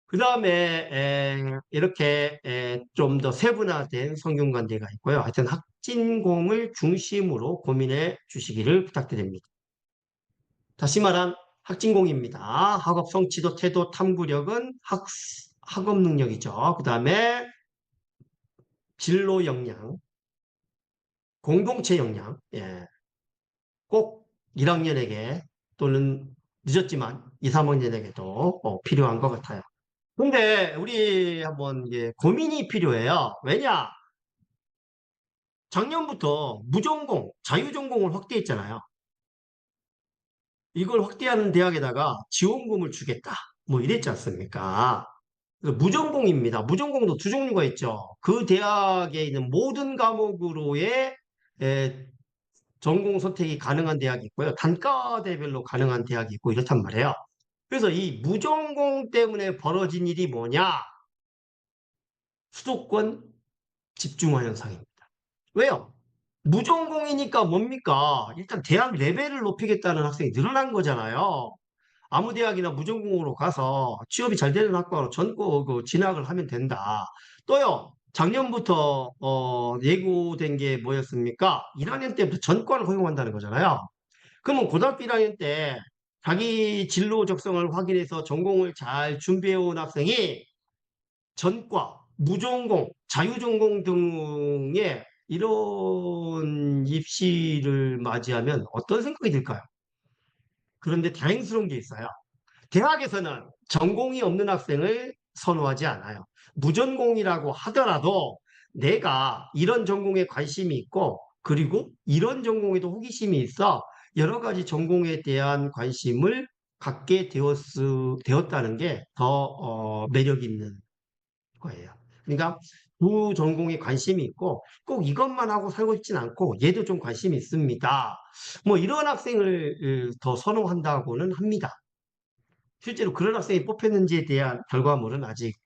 그 다음에 이렇게 좀 더 세분화된 성균관대가 있고요. 하여튼 학진공을 중심으로 고민해 주시기를 부탁드립니다. 다시 말한 학진공입니다. 학업 성취도, 태도, 탐구력은 학업 능력이죠. 그 다음에 진로 역량, 공동체 역량, 꼭 1학년에게 또는 늦었지만 2, 3학년에게도 필요한 것 같아요. 근데 우리 한번 이게 고민이 필요해요. 왜냐? 작년부터 무전공, 자유전공을 확대했잖아요. 이걸 확대하는 대학에다가 지원금을 주겠다. 뭐 이랬지 않습니까? 그래서 무전공입니다. 무전공도 두 종류가 있죠. 그 대학에 있는 모든 과목으로의 에, 전공 선택이 가능한 대학이 있고요. 단과대별로 가능한 대학이 있고 이렇단 말이에요. 그래서 이 무전공 때문에 벌어진 일이 뭐냐? 수도권 집중화 현상입니다. 왜요? 무전공이니까 뭡니까? 일단 대학 레벨을 높이겠다는 학생이 늘어난 거잖아요. 아무 대학이나 무전공으로 가서 취업이 잘 되는 학과로 진학을 하면 된다. 또요, 작년부터 예고된 게 뭐였습니까? 1학년 때부터 전과를 허용한다는 거잖아요. 그러면 고등학교 1학년 때 자기 진로 적성을 확인해서 전공을 잘 준비해온 학생이 전과, 무전공, 자유전공 등의 이런 입시를 맞이하면 어떤 생각이 들까요? 그런데 다행스러운 게 있어요. 대학에서는 전공이 없는 학생을 선호하지 않아요. 무전공이라고 하더라도 내가 이런 전공에 관심이 있고, 그리고 이런 전공에도 호기심이 있어 여러 가지 전공에 대한 관심을 갖게 되었다는 게 더 매력 있는 거예요. 그러니까 두 전공에 관심이 있고 꼭 이것만 하고 살고 있진 않고 얘도 좀 관심이 있습니다. 뭐 이런 학생을 더 선호한다고는 합니다. 실제로 그런 학생이 뽑혔는지에 대한 결과물은 아직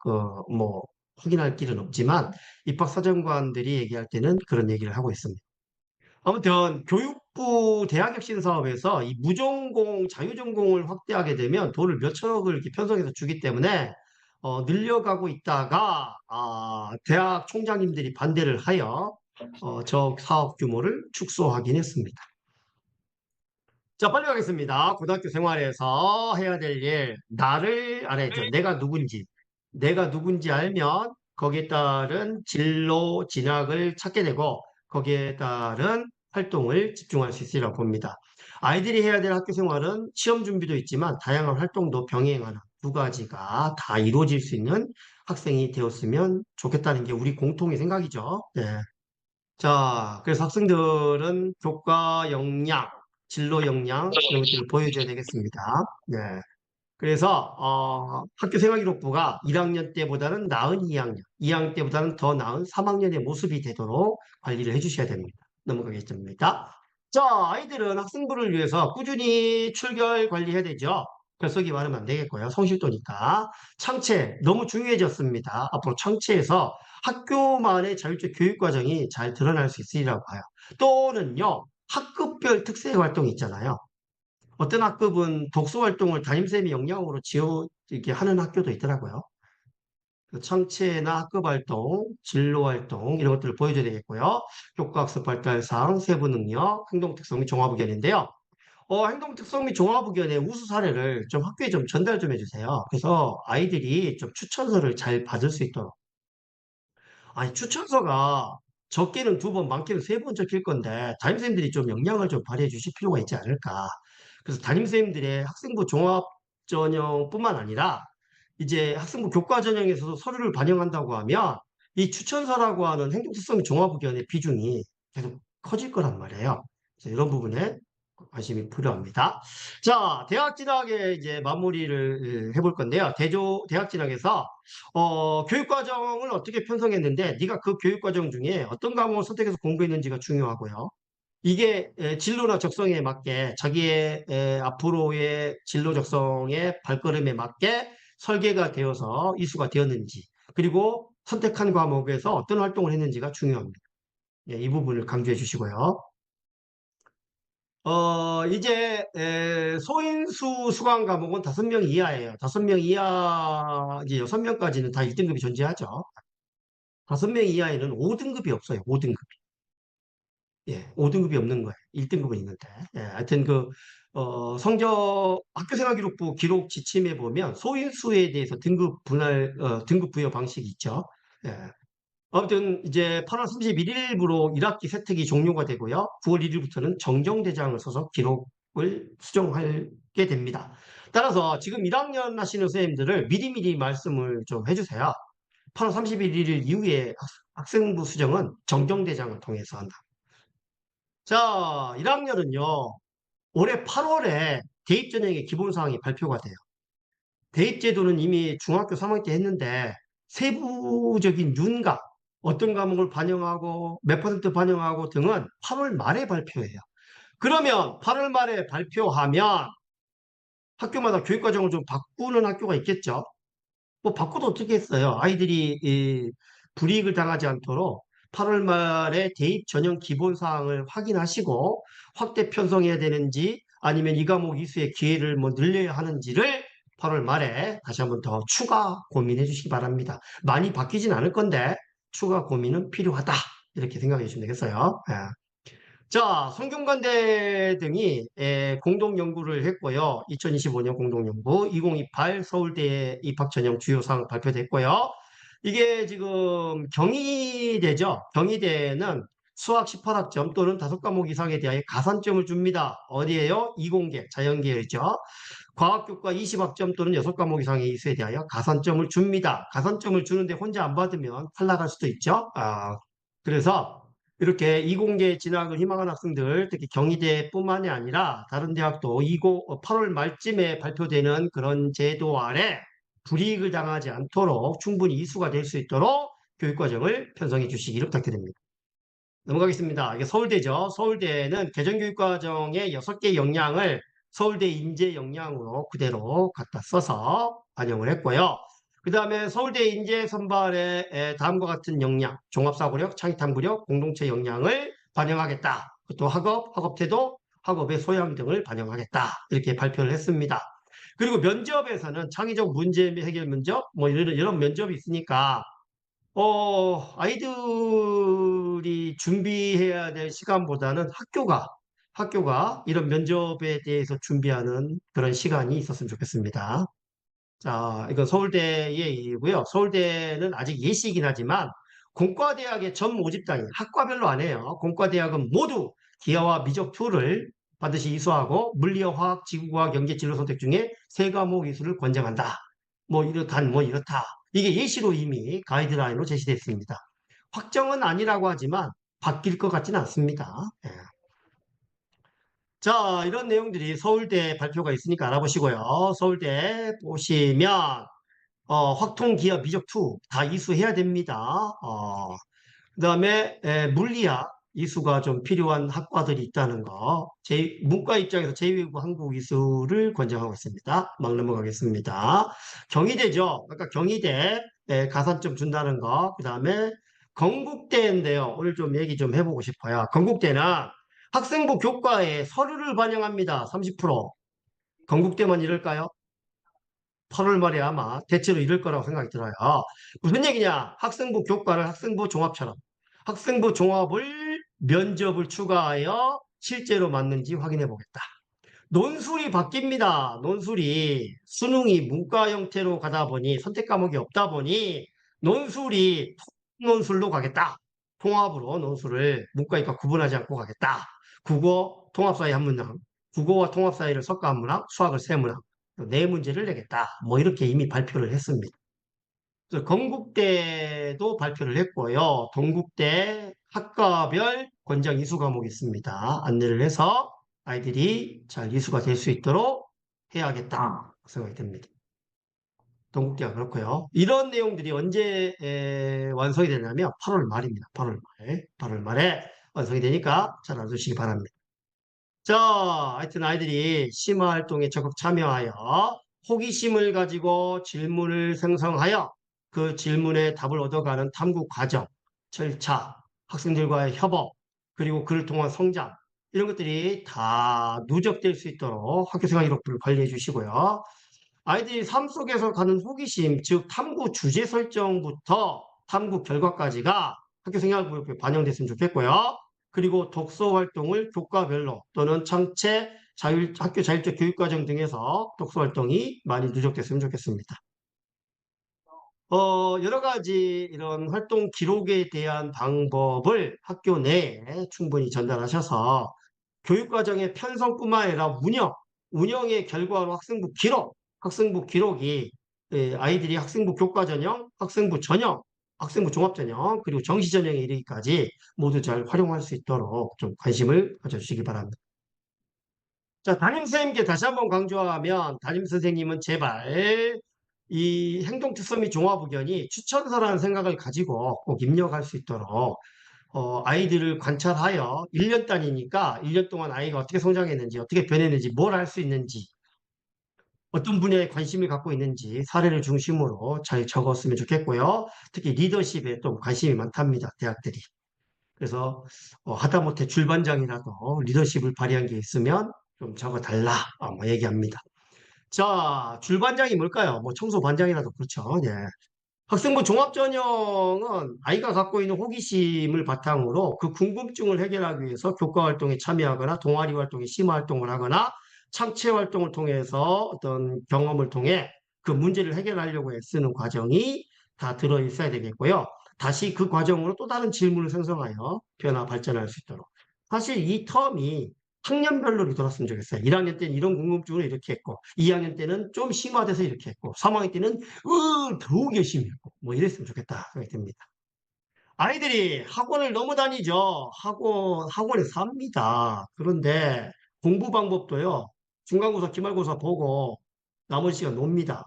뭐 확인할 길은 없지만 입학사정관들이 얘기할 때는 그런 얘기를 하고 있습니다. 아무튼 교육부 대학혁신 사업에서 이 무전공, 자유전공을 확대하게 되면 돈을 몇 천억을 이렇게 편성해서 주기 때문에 늘려가고 있다가 대학 총장님들이 반대를 하여 저 사업 규모를 축소하긴 했습니다. 자, 빨리 가겠습니다. 고등학교 생활에서 해야 될 일, 나를 알아야죠. 내가 누군지 알면 거기에 따른 진로, 진학을 찾게 되고 거기에 따른 활동을 집중할 수 있으리라고 봅니다. 아이들이 해야 될 학교 생활은 시험 준비도 있지만 다양한 활동도 병행하는 두 가지가 다 이루어질 수 있는 학생이 되었으면 좋겠다는 게 우리 공통의 생각이죠. 네. 자, 그래서 학생들은 교과 역량, 진로 역량 이런 것들을 보여줘야 되겠습니다. 네. 그래서 학교 생활기록부가 1학년 때보다는 나은 2학년 때보다는 더 나은 3학년의 모습이 되도록 관리를 해주셔야 됩니다. 넘어가겠습니다. 자, 아이들은 학생부를 위해서 꾸준히 출결 관리해야 되죠. 결석이 많으면 안 되겠고요. 성실도니까. 창체, 너무 중요해졌습니다. 앞으로 창체에서 학교만의 자율적 교육 과정이 잘 드러날 수 있으리라고 봐요. 또는요, 학급별 특색 활동이 있잖아요. 어떤 학급은 독서 활동을 담임쌤이 역량으로 이렇게 하는 학교도 있더라고요. 그 청체나 학급 활동, 진로 활동 이런 것들을 보여줘야 되겠고요. 효과학습 발달상, 세부 능력, 행동 특성 및 종합 의견인데요. 행동 특성 및 종합 의견의 우수 사례를 좀 학교에 좀 전달 좀 해주세요. 그래서 아이들이 좀 추천서를 잘 받을 수 있도록. 아니, 추천서가 적게는 2번, 많게는 3번 적힐 건데, 담임선생님들이 좀 역량을 좀 발휘해 주실 필요가 있지 않을까. 그래서 담임선생님들의 학생부 종합전형뿐만 아니라, 이제 학생부 교과전형에서도 서류를 반영한다고 하면, 이 추천서라고 하는 행동특성 종합의견의 비중이 계속 커질 거란 말이에요. 그래서 이런 부분에 관심이 필요합니다. 자, 대학 진학에 이제 마무리를 해볼 건데요. 대학 진학에서 교육과정을 어떻게 편성했는데 네가 그 교육과정 중에 어떤 과목을 선택해서 공부했는지가 중요하고요. 이게 진로나 적성에 맞게 자기의 앞으로의 진로 적성의 발걸음에 맞게 설계가 되어서 이수가 되었는지 그리고 선택한 과목에서 어떤 활동을 했는지가 중요합니다. 예, 이 부분을 강조해 주시고요. 이제 소인수 수강 과목은 5명 이하예요. 5명 이하, 이제 6명까지는 다 1등급이 존재하죠. 5명 이하에는 5등급이 없어요. 5등급이. 예, 5등급이 없는 거예요. 1등급은 있는데. 예, 하여튼 학교생활기록부 기록 지침에 보면 소인수에 대해서 등급 부여 방식이 있죠. 예. 아무튼 이제 8월 31일부로 1학기 세특이 종료가 되고요. 9월 1일부터는 정정대장을 써서 기록을 수정하게 됩니다. 따라서 지금 1학년 하시는 선생님들을 미리미리 말씀을 좀 해주세요. 8월 31일 이후에 학생부 수정은 정정대장을 통해서 한다. 자, 1학년은요. 올해 8월에 대입전형의 기본사항이 발표가 돼요. 대입제도는 이미 중학교 3학년 때 했는데 세부적인 윤곽, 어떤 과목을 반영하고 몇 퍼센트 반영하고 등은 8월 말에 발표해요. 그러면 8월 말에 발표하면 학교마다 교육과정을 좀 바꾸는 학교가 있겠죠. 뭐 바꿔도 어떻게 했어요? 아이들이 불이익을 당하지 않도록 8월 말에 대입 전형 기본 사항을 확인하시고 확대 편성해야 되는지 아니면 이 과목 이수의 기회를 뭐 늘려야 하는지를 8월 말에 다시 한번 더 추가 고민해 주시기 바랍니다. 많이 바뀌진 않을 건데 추가 고민은 필요하다. 이렇게 생각해 주시면 되겠어요. 예. 자, 성균관대 등이 공동 연구를 했고요. 2025년 공동 연구 2028 서울대 입학 전형 주요 사항 발표됐고요. 이게 지금 경희대죠. 경희대는 수학 18학점 또는 5과목 이상에 대하여 가산점을 줍니다. 어디에요? 이공계, 자연계열이죠. 과학교과 20학점 또는 6과목 이상의 이수에 대하여 가산점을 줍니다. 가산점을 주는데 혼자 안 받으면 탈락할 수도 있죠. 그래서 이렇게 이공계 진학을 희망하는 학생들, 특히 경희대뿐만이 아니라 다른 대학도 8월 말쯤에 발표되는 그런 제도 아래 불이익을 당하지 않도록 충분히 이수가 될 수 있도록 교육과정을 편성해 주시기를 부탁드립니다. 넘어가겠습니다. 이게 서울대죠. 서울대는 개정교육과정의 6개 역량을 서울대 인재 역량으로 그대로 갖다 써서 반영을 했고요. 그 다음에 서울대 인재 선발에 다음과 같은 역량, 종합사고력, 창의탐구력, 공동체 역량을 반영하겠다. 또 학업, 학업태도, 학업의 소양 등을 반영하겠다. 이렇게 발표를 했습니다. 그리고 면접에서는 창의적 문제 해결 면접, 뭐 이런 면접이 있으니까 아이들이 준비해야 될 시간보다는 학교가 이런 면접에 대해서 준비하는 그런 시간이 있었으면 좋겠습니다. 자, 이건 서울대의 일이고요. 서울대는 아직 예시이긴 하지만 공과대학의 전 모집단이 학과별로 안 해요. 공과대학은 모두 기하와 미적 2를 반드시 이수하고 물리와 화학, 지구과학, 영재 진로 선택 중에 3과목 이수를 권장한다. 뭐 이렇다. 이게 예시로 이미 가이드라인으로 제시됐습니다. 확정은 아니라고 하지만 바뀔 것 같지는 않습니다. 예. 자, 이런 내용들이 서울대 발표가 있으니까 알아보시고요. 서울대 보시면 확통, 기하, 미적 2 다 이수해야 됩니다. 그다음에 물리학 이수가 좀 필요한 학과들이 있다는 거. 문과 입장에서 제2외국어 한국 이수를 권장하고 있습니다. 막 넘어가겠습니다. 경희대죠. 아까 경희대 가산점 준다는 거. 그다음에 건국대인데요. 오늘 좀 얘기 좀 해보고 싶어요. 건국대는 학생부 교과에 서류를 반영합니다. 30%. 건국대만 이럴까요? 8월 말에 아마 대체로 이럴 거라고 생각이 들어요. 무슨 얘기냐? 학생부 교과를 학생부 종합처럼 학생부 종합을 면접을 추가하여 실제로 맞는지 확인해 보겠다. 논술이 바뀝니다. 논술이 수능이 문과 형태로 가다 보니 선택 과목이 없다 보니 논술이 논술로 가겠다. 통합으로 논술을 문과 이과 구분하지 않고 가겠다. 국어 통합 사이 한 문항, 국어와 통합 사이를 섞어 한 문항, 수학을 세 문항. 네 문제를 내겠다. 뭐 이렇게 이미 발표를 했습니다. 그래서 건국대도 발표를 했고요. 동국대 학과별 권장 이수 과목이 있습니다. 안내를 해서 아이들이 잘 이수가 될 수 있도록 해야겠다 생각이 듭니다. 동국대가 그렇고요. 이런 내용들이 언제 완성이 되냐면 8월 말입니다. 8월 말에 완성이 되니까 잘 알아두시기 바랍니다. 자, 하여튼 아이들이 심화 활동에 적극 참여하여 호기심을 가지고 질문을 생성하여 그 질문에 답을 얻어가는 탐구 과정, 절차, 학생들과의 협업, 그리고 그를 통한 성장, 이런 것들이 다 누적될 수 있도록 학교생활 기록부를 관리해 주시고요. 아이들이 삶 속에서 가는 호기심, 즉 탐구 주제 설정부터 탐구 결과까지가 학교생활 기록부에 반영됐으면 좋겠고요. 그리고 독서 활동을 교과별로 또는 창체, 학교 자율적 교육과정 등에서 독서 활동이 많이 누적됐으면 좋겠습니다. 여러 가지 이런 활동 기록에 대한 방법을 학교 내에 충분히 전달하셔서 교육과정의 편성뿐만 아니라 운영의 결과로 학생부 기록이 아이들이 학생부 교과 전형, 학생부 전형, 학생부 종합 전형, 그리고 정시 전형에 이르기까지 모두 잘 활용할 수 있도록 좀 관심을 가져주시기 바랍니다. 자, 담임선생님께 다시 한번 강조하면 담임선생님은 제발 이 행동특성 및 종합의견이 추천서라는 생각을 가지고 꼭 입력할 수 있도록 아이들을 관찰하여 1년 단위니까 1년 동안 아이가 어떻게 성장했는지, 어떻게 변했는지, 뭘 할 수 있는지, 어떤 분야에 관심을 갖고 있는지 사례를 중심으로 잘 적었으면 좋겠고요. 특히 리더십에 좀 관심이 많답니다. 대학들이. 그래서 하다못해 줄반장이라도 리더십을 발휘한 게 있으면 좀 적어달라 뭐 얘기합니다. 자, 줄반장이 뭘까요? 뭐 청소반장이라도 그렇죠. 예. 학생부 종합전형은 아이가 갖고 있는 호기심을 바탕으로 그 궁금증을 해결하기 위해서 교과 활동에 참여하거나 동아리 활동에 심화 활동을 하거나 창체 활동을 통해서 어떤 경험을 통해 그 문제를 해결하려고 애쓰는 과정이 다 들어있어야 되겠고요. 다시 그 과정으로 또 다른 질문을 생성하여 변화 발전할 수 있도록. 사실 이 텀이 학년별로 돌았으면 좋겠어요. 1학년 때는 이런 궁금증을 이렇게 했고, 2학년 때는 좀 심화돼서 이렇게 했고, 3학년 때는 더욱 열심히 했고, 뭐 이랬으면 좋겠다 생각이 듭니다. 아이들이 학원을 너무 다니죠. 학원에 삽니다. 그런데 공부 방법도요. 중간고사, 기말고사 보고 나머지 시간 놉니다.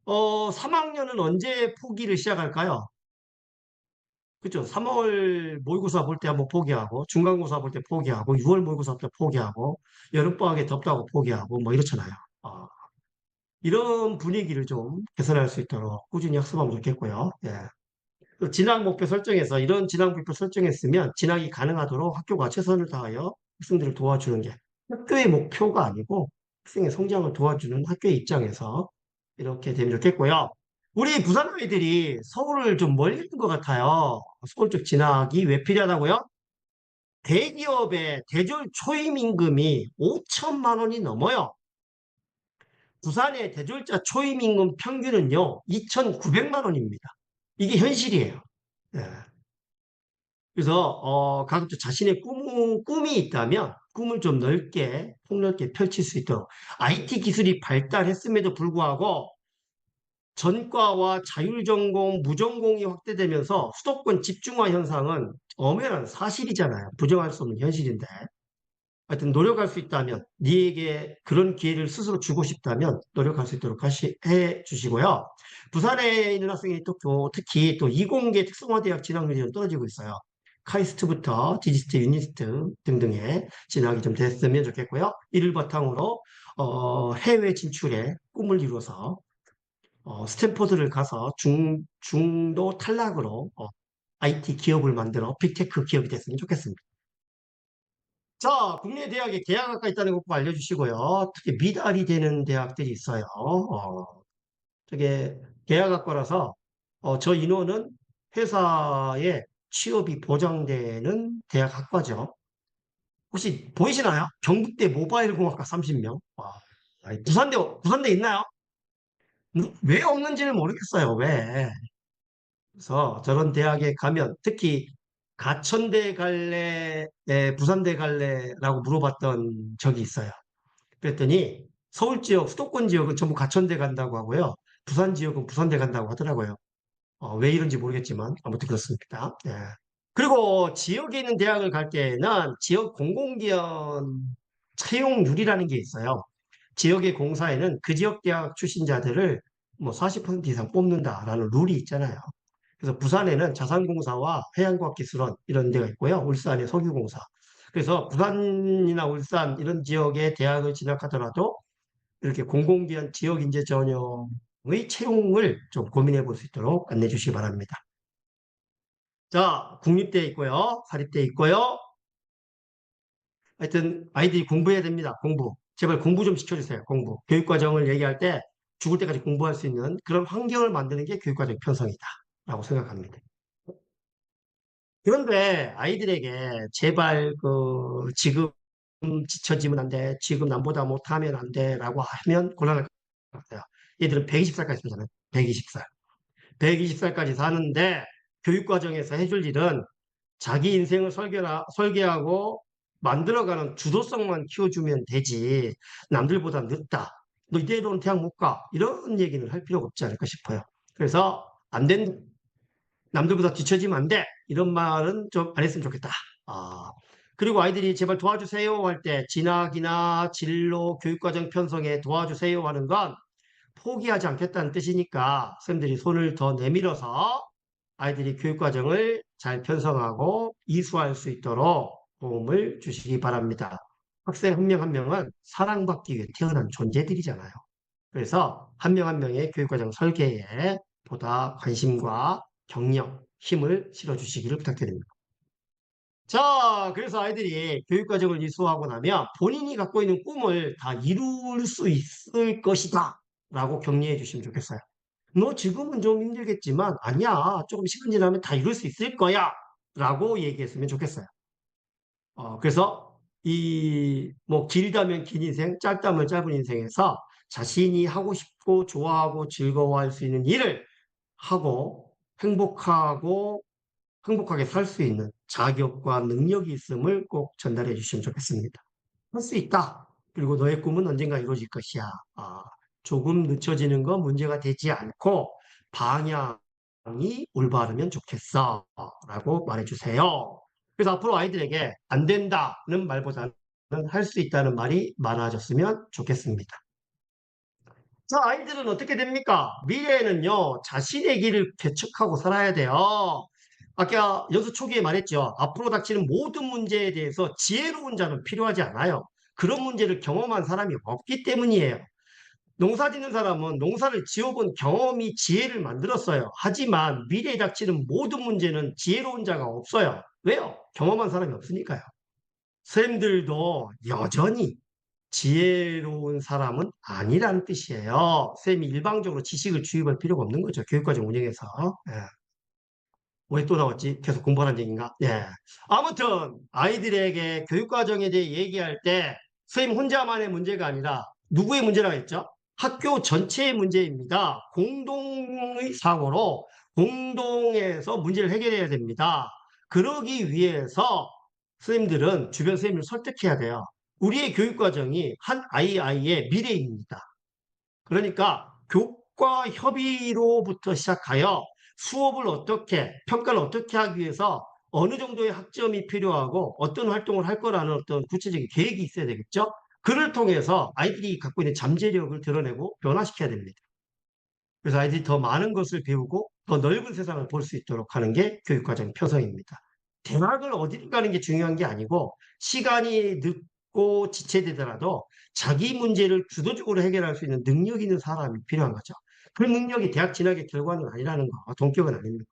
3학년은 언제 포기를 시작할까요? 그죠? 3월 모의고사 볼 때 한번 포기하고, 중간고사 볼 때 포기하고, 6월 모의고사 때 포기하고, 여름방학에 덥다고 포기하고, 뭐 이렇잖아요. 이런 분위기를 좀 개선할 수 있도록 꾸준히 학습하면 좋겠고요. 예. 또 진학 목표 설정에서 이런 진학 목표 설정했으면 진학이 가능하도록 학교가 최선을 다하여 학생들을 도와주는 게 학교의 목표가 아니고 학생의 성장을 도와주는 학교의 입장에서 이렇게 되면 좋겠고요. 우리 부산 아이들이 서울을 좀 멀리 있는 것 같아요. 서울 쪽 진학이 왜 필요하다고요? 대기업의 대졸 초임 임금이 5천만 원이 넘어요. 부산의 대졸자 초임 임금 평균은요, 2,900만 원입니다. 이게 현실이에요. 예. 그래서 가급적 자신의 꿈이 있다면 꿈을 좀 넓게 폭넓게 펼칠 수 있도록 IT 기술이 발달했음에도 불구하고 전과와 자율전공, 무전공이 확대되면서 수도권 집중화 현상은 엄연한 사실이잖아요. 부정할 수 없는 현실인데. 하여튼 노력할 수 있다면 네에게 그런 기회를 스스로 주고 싶다면 노력할 수 있도록 해 주시고요. 부산에 있는 학생이 특히 또 이공계 특성화대학 진학률이 좀 떨어지고 있어요. 카이스트부터 디지트, 유니스트 등등의 진학이 좀 됐으면 좋겠고요. 이를 바탕으로 해외 진출에 꿈을 이루어서 스탠포드를 가서 중도 탈락으로 IT 기업을 만들어 빅테크 기업이 됐으면 좋겠습니다. 자, 국내 대학에 계약학과 있다는 거 꼭 알려주시고요. 특히 미달이 되는 대학들이 있어요. 저게 계약학과라서 저 인원은 회사에 취업이 보장되는 대학학과죠. 혹시 보이시나요? 경북대 모바일공학과 30명. 와, 아니, 부산대 있나요? 왜 없는지는 모르겠어요. 왜? 그래서 저런 대학에 가면 특히 가천대 갈래, 부산대 갈래라고 물어봤던 적이 있어요. 그랬더니 서울 지역, 수도권 지역은 전부 가천대 간다고 하고요. 부산 지역은 부산대 간다고 하더라고요. 왜 이런지 모르겠지만 아무튼 그렇습니다. 예. 그리고 지역에 있는 대학을 갈 때는 지역 공공기관 채용률이라는 게 있어요. 지역의 공사에는 그 지역 대학 출신자들을 뭐 40% 이상 뽑는다라는 룰이 있잖아요. 그래서 부산에는 자산공사와 해양과학기술원 이런 데가 있고요. 울산에 석유공사. 그래서 부산이나 울산 이런 지역의 대학을 진학하더라도 이렇게 공공기관 지역인재 전형의 채용을 좀 고민해 볼 수 있도록 안내해 주시기 바랍니다. 자, 국립대 있고요. 사립대 있고요. 하여튼 아이들이 공부해야 됩니다. 공부. 제발 공부 좀 시켜주세요. 공부. 교육과정을 얘기할 때 죽을 때까지 공부할 수 있는 그런 환경을 만드는 게 교육과정 편성이다. 라고 생각합니다. 그런데 아이들에게 제발 지금 지쳐지면 안 돼. 지금 남보다 못하면 안 돼. 라고 하면 곤란할 것 같아요. 얘들은 120살까지 살잖아요. 120살. 120살까지 사는데 교육과정에서 해줄 일은 자기 인생을 설계하고 만들어가는 주도성만 키워주면 되지. 남들보다 늦다. 너 이대로는 대학 못 가. 이런 얘기는 할 필요가 없지 않을까 싶어요. 그래서 안 된, 남들보다 뒤처지면 안 돼. 이런 말은 좀 안 했으면 좋겠다. 아, 그리고 아이들이 제발 도와주세요 할 때 진학이나 진로, 교육과정 편성에 도와주세요 하는 건 포기하지 않겠다는 뜻이니까 선생님들이 손을 더 내밀어서 아이들이 교육과정을 잘 편성하고 이수할 수 있도록 도움을 주시기 바랍니다. 학생 한 명 한 명은 사랑받기 위해 태어난 존재들이잖아요. 그래서 한 명 한 명의 교육과정 설계에 보다 관심과 경력, 힘을 실어주시기를 부탁드립니다. 자, 그래서 아이들이 교육과정을 이수하고 나면 본인이 갖고 있는 꿈을 다 이룰 수 있을 것이다 라고 격려해 주시면 좋겠어요. 너 지금은 좀 힘들겠지만 아니야. 조금 시간 지나면 다 이룰 수 있을 거야. 라고 얘기했으면 좋겠어요. 그래서 뭐 길다면 긴 인생, 짧다면 짧은 인생에서 자신이 하고 싶고 좋아하고 즐거워할 수 있는 일을 하고 행복하게 살 수 있는 자격과 능력이 있음을 꼭 전달해 주시면 좋겠습니다. 할 수 있다. 그리고 너의 꿈은 언젠가 이루어질 것이야. 조금 늦춰지는 건 문제가 되지 않고 방향이 올바르면 좋겠어. 라고 말해주세요. 그래서 앞으로 아이들에게 안 된다는 말보다는 할 수 있다는 말이 많아졌으면 좋겠습니다. 자, 아이들은 어떻게 됩니까? 미래에는요, 자신의 길을 개척하고 살아야 돼요. 아까 연수 초기에 말했죠. 앞으로 닥치는 모든 문제에 대해서 지혜로운 자는 필요하지 않아요. 그런 문제를 경험한 사람이 없기 때문이에요. 농사 짓는 사람은 농사를 지어본 경험이 지혜를 만들었어요. 하지만 미래에 닥치는 모든 문제는 지혜로운 자가 없어요. 왜요? 경험한 사람이 없으니까요. 선생님들도 여전히 지혜로운 사람은 아니라는 뜻이에요. 쌤이 일방적으로 지식을 주입할 필요가 없는 거죠. 교육과정 운영에서. 예. 왜 또 나왔지? 계속 공부하는 얘기인가? 예. 아무튼 아이들에게 교육과정에 대해 얘기할 때 선생님 혼자만의 문제가 아니라 누구의 문제라고 했죠? 학교 전체의 문제입니다. 공동의 사고로 공동에서 문제를 해결해야 됩니다. 그러기 위해서 선생님들은 주변 선생님을 설득해야 돼요. 우리의 교육과정이 한 아이의 미래입니다. 그러니까 교과 협의로부터 시작하여 수업을 어떻게, 평가를 어떻게 하기 위해서 어느 정도의 학점이 필요하고 어떤 활동을 할 거라는 어떤 구체적인 계획이 있어야 되겠죠? 그를 통해서 아이들이 갖고 있는 잠재력을 드러내고 변화시켜야 됩니다. 그래서 아이들이 더 많은 것을 배우고 더 넓은 세상을 볼 수 있도록 하는 게 교육과정 편성입니다. 대학을 어디를 가는 게 중요한 게 아니고 시간이 늦고 지체되더라도 자기 문제를 주도적으로 해결할 수 있는 능력 있는 사람이 필요한 거죠. 그 능력이 대학 진학의 결과는 아니라는 거, 동격은 아닙니다.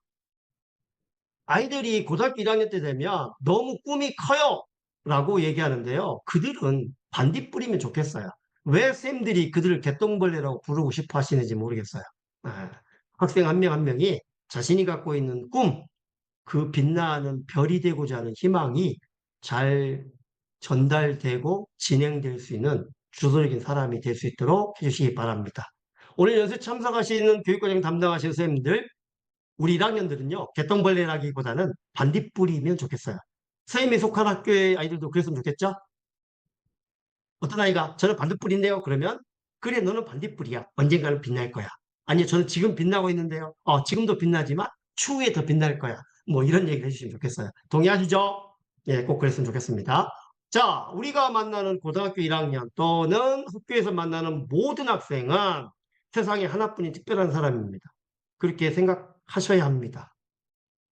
아이들이 고등학교 1학년 때 되면 너무 꿈이 커요 라고 얘기하는데요. 그들은 반딧불이면 좋겠어요. 왜 쌤들이 그들을 개똥벌레라고 부르고 싶어 하시는지 모르겠어요. 학생 한 명 한 명이 자신이 갖고 있는 꿈, 그 빛나는 별이 되고자 하는 희망이 잘 전달되고 진행될 수 있는 주도적인 사람이 될 수 있도록 해주시기 바랍니다. 오늘 연습 참석하시는 교육과정 담당하시는 선생님들, 우리 1학년들은요, 개똥벌레라기보다는 반딧불이면 좋겠어요. 선생님이 속한 학교의 아이들도 그랬으면 좋겠죠? 어떤 아이가 저는 반딧불인데요. 그러면 그래 너는 반딧불이야. 언젠가는 빛날 거야. 아니요 저는 지금 빛나고 있는데요. 지금도 빛나지만 추후에 더 빛날 거야. 뭐 이런 얘기를 해주시면 좋겠어요. 동의하시죠? 예, 꼭 그랬으면 좋겠습니다. 자, 우리가 만나는 고등학교 1학년 또는 학교에서 만나는 모든 학생은 세상에 하나뿐인 특별한 사람입니다. 그렇게 생각하셔야 합니다.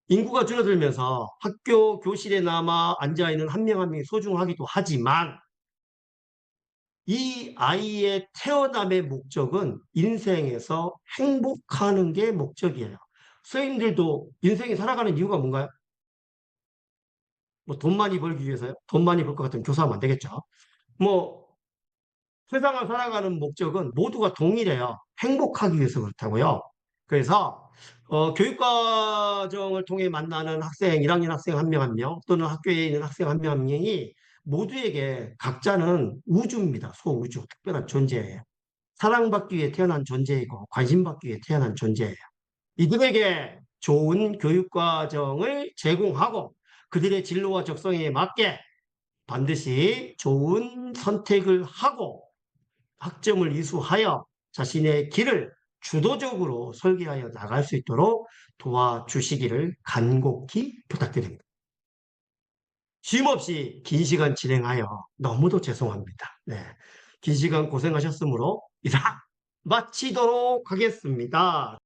인구가 줄어들면서 학교 교실에 남아 앉아있는 한 명 한 명이 소중하기도 하지만 이 아이의 태어남의 목적은 인생에서 행복하는 게 목적이에요. 선생님들도 인생이 살아가는 이유가 뭔가요? 뭐 돈 많이 벌기 위해서요? 돈 많이 벌 것 같으면 교사하면 안 되겠죠. 뭐 세상을 살아가는 목적은 모두가 동일해요. 행복하기 위해서 그렇다고요. 그래서 교육과정을 통해 만나는 학생, 1학년 학생 한 명 한 명 또는 학교에 있는 학생 한 명 한 명이 모두에게 각자는 우주입니다. 소우주, 특별한 존재예요. 사랑받기 위해 태어난 존재이고 관심받기 위해 태어난 존재예요. 이들에게 좋은 교육과정을 제공하고 그들의 진로와 적성에 맞게 반드시 좋은 선택을 하고 학점을 이수하여 자신의 길을 주도적으로 설계하여 나갈 수 있도록 도와주시기를 간곡히 부탁드립니다. 쉼없이 긴 시간 진행하여 너무도 죄송합니다. 네, 긴 시간 고생하셨으므로 이상 마치도록 하겠습니다.